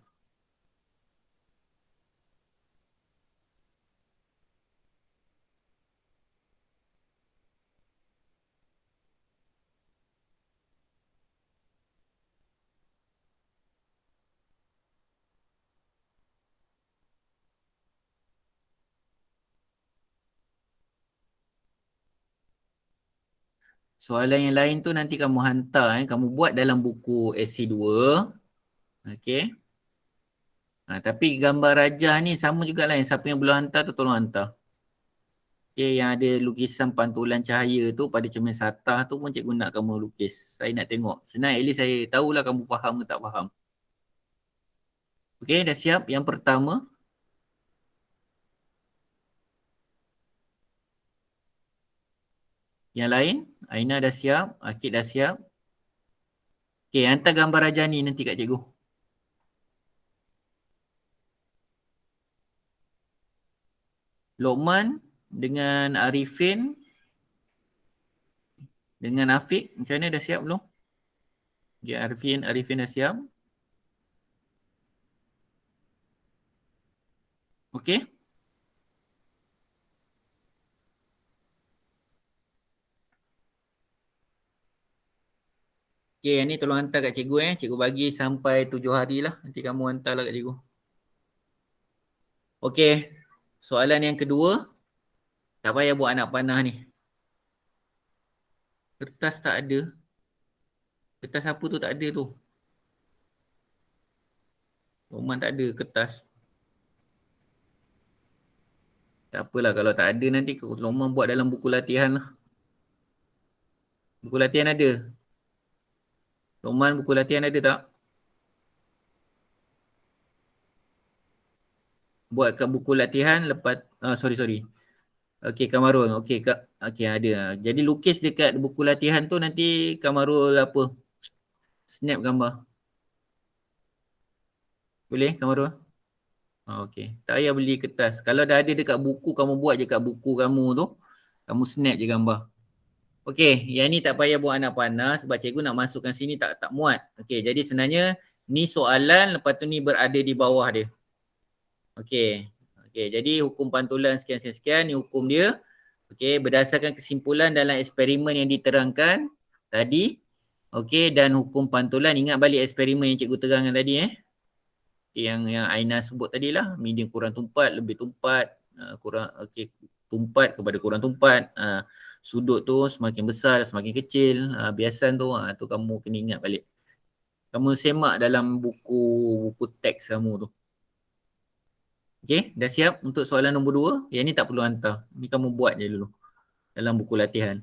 Soalan yang lain tu nanti kamu hantar kamu buat dalam buku SC2. Okey. Tapi gambar rajah ni sama jugalah, yang siapa yang belum hantar tu tolong hantar. Okey, yang ada lukisan pantulan cahaya tu pada cermin satah tu pun cikgu nak kamu lukis. Saya nak tengok. Senang, at least saya tahulah kamu faham ke tak faham. Okey, dah siap? Yang pertama. Yang lain? Aina dah siap? Akid dah siap? Okey, hantar gambar rajah ni nanti kat cikgu. Lokman dengan Arifin dengan Afiq, macam mana, dah siap belum? Okay, Arifin dah siap? Okey? Okey, yang ni tolong hantar kat cikgu Cikgu bagi sampai 7 hari lah. Nanti kamu hantarlah kat cikgu. Okey. Soalan yang kedua. Tak payah buat anak panah ni. Kertas tak ada. Kertas apa tu tak ada tu. Roman tak ada kertas. Tak apalah kalau tak ada nanti Roman buat dalam buku latihan lah. Buku latihan ada. Roman buku latihan ada tak? Buat kat buku latihan lepas, sorry. Okey, Kamarul. Okey, okey ada. Jadi lukis dekat buku latihan tu nanti Kamarul apa? Snap gambar. Boleh Kamarul? Okey. Tak payah beli kertas. Kalau dah ada dekat buku, kamu buat je kat buku kamu tu. Kamu snap je gambar. Okey, yang ni tak payah buat anak panah sebab cikgu nak masukkan sini tak muat. Okey, jadi sebenarnya ni soalan lepas tu ni berada di bawah dia. Okey. Okey, jadi hukum pantulan sekian, ni hukum dia. Okey, berdasarkan kesimpulan dalam eksperimen yang diterangkan tadi. Okey, dan hukum pantulan, ingat balik eksperimen yang cikgu terangkan tadi yang Aina sebut tadi lah, medium kurang tumpat, lebih tumpat, tumpat kepada kurang tumpat, sudut tu semakin besar semakin kecil, biasan tu kamu kena ingat balik. Kamu semak dalam buku teks kamu tu. Okey, dah siap untuk soalan nombor 2? Yang ni tak perlu hantar. Ni kamu buat je dulu dalam buku latihan.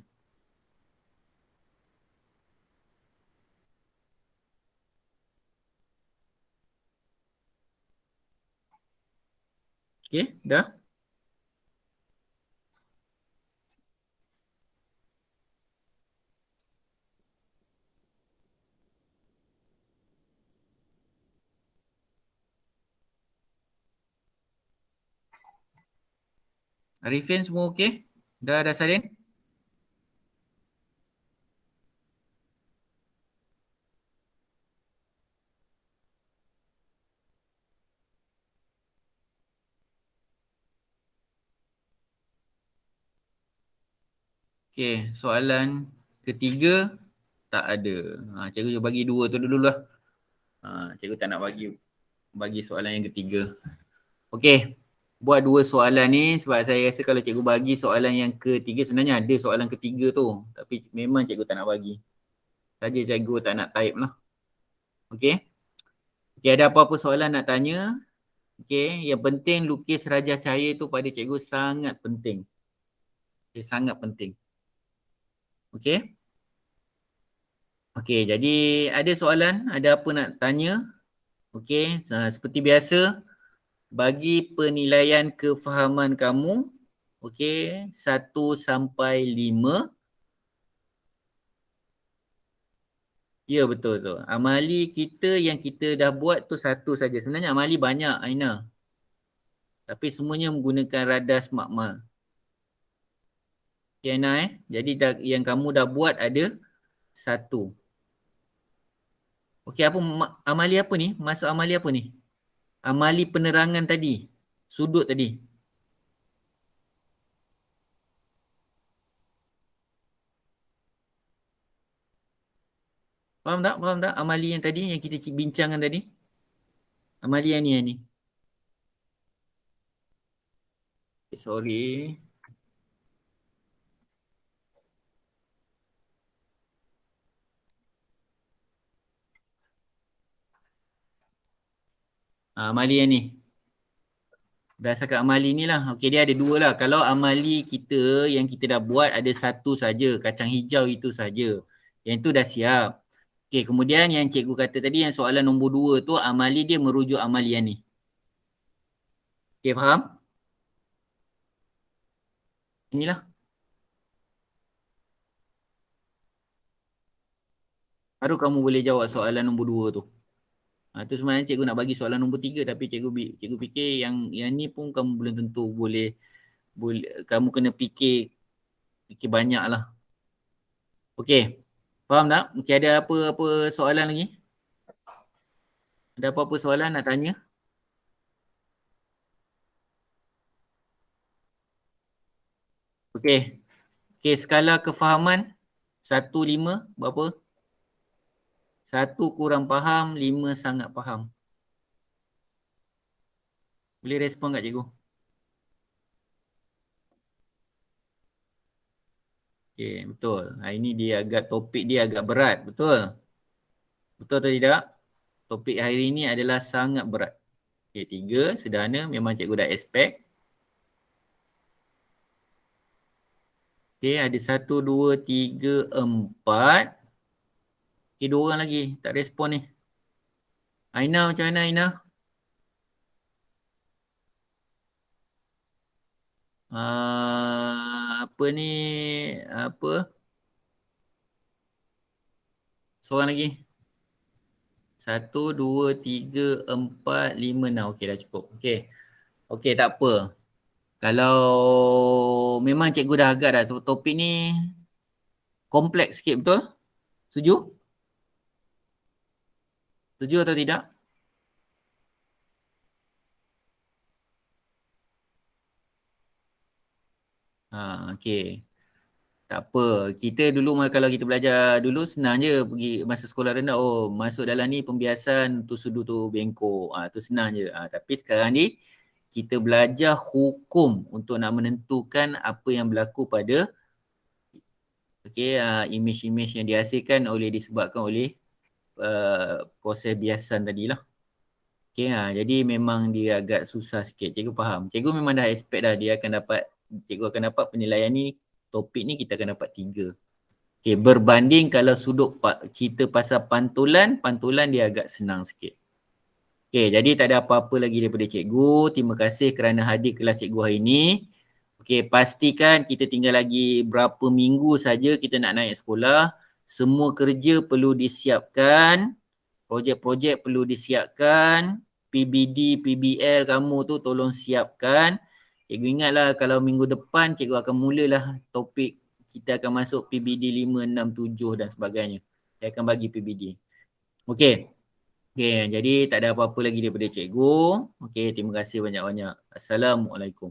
Okey, dah? Arifin semua okey? Dah salin? Okey, soalan ketiga tak ada. Cikgu bagi 2 tu dululah. Cikgu tak nak bagi soalan yang ketiga. Okey, buat 2 soalan ni sebab saya rasa kalau cikgu bagi soalan yang ketiga, sebenarnya ada soalan ketiga tu. Tapi memang cikgu tak nak bagi. Saja cikgu tak nak type lah. Okey. Okey, ada apa-apa soalan nak tanya? Okey, yang penting lukis Raja Cahaya tu pada cikgu sangat penting. Okay, sangat penting. Okey. Okey, jadi ada soalan? Ada apa nak tanya? Okey, seperti biasa, bagi penilaian kefahaman kamu, okey, 1 sampai 5. Ya, betul tu. Amali kita yang kita dah buat tu 1 saja. Sebenarnya amali banyak, Aina. Tapi semuanya menggunakan radas makmal. Okay, Aina Jadi yang kamu dah buat ada 1. Okey, amali apa ni? Masuk amali apa ni? Amali penerangan tadi. Sudut tadi. Faham tak? Faham tak? Amali yang tadi yang kita bincangkan tadi. Amali yang ni. Okay, sorry. Amali yang ni. Berdasarkan amali ni lah. Okey, dia ada 2 lah. Kalau amali kita yang kita dah buat ada 1 saja. Kacang hijau itu saja. Yang tu dah siap. Okey, kemudian yang cikgu kata tadi yang soalan nombor 2 tu amali dia merujuk amali yang ni. Okey, faham? Inilah. Baru kamu boleh jawab soalan nombor 2 tu. Tu sebenarnya cikgu nak bagi soalan nombor 3 tapi cikgu fikir yang ni pun kamu belum tentu boleh kamu kena fikir banyak lah. Okey. Faham tak? Okey, ada apa-apa soalan lagi? Ada apa-apa soalan nak tanya? Okey. Okey, skala kefahaman 1-5 berapa? 1 kurang faham, 5 sangat faham. Boleh respon kat cikgu? Okey, betul. Hari ni topik dia agak berat, betul? Betul atau tidak? Topik hari ni adalah sangat berat. Okey, 3 sederhana memang cikgu dah expect. Okey, ada 1, 2, 3, 4. Okey, 2 orang lagi tak respon ni. Aina macam mana Aina? Apa ni? Apa? Seorang lagi. 1, 2, 3, 4, 5, 6. Okey, dah cukup. Okey. Okey, tak apa. Kalau memang cikgu dah agak dah topik ni kompleks sikit, betul? Setuju? Setuju atau tidak? Okey. Tak apa. Kita dulu kalau kita belajar dulu senang je pergi masa sekolah rendah. Oh, masuk dalam ni pembiasan tu sudu tu bengkok. Tu senang je. Tapi sekarang ni kita belajar hukum untuk nak menentukan apa yang berlaku pada imej-imej yang dihasilkan disebabkan oleh proses biasan tadilah. Jadi memang dia agak susah sikit. Cikgu faham. Cikgu memang dah expect dah cikgu akan dapat penilaian ni, topik ni kita akan dapat 3. Berbanding kalau sudut cerita pasal pantulan dia agak senang sikit. Jadi tak ada apa-apa lagi daripada cikgu. Terima kasih kerana hadir kelas cikgu hari ini. Pastikan kita tinggal lagi berapa minggu saja kita nak naik sekolah. Semua kerja perlu disiapkan. Projek-projek perlu disiapkan. PBD, PBL kamu tu tolong siapkan. Cikgu ingatlah kalau minggu depan cikgu akan mulalah topik. Kita akan masuk PBD 5, 6, 7 dan sebagainya. Saya akan bagi PBD. Okey. Okey, jadi tak ada apa-apa lagi daripada cikgu. Okey, terima kasih banyak-banyak. Assalamualaikum.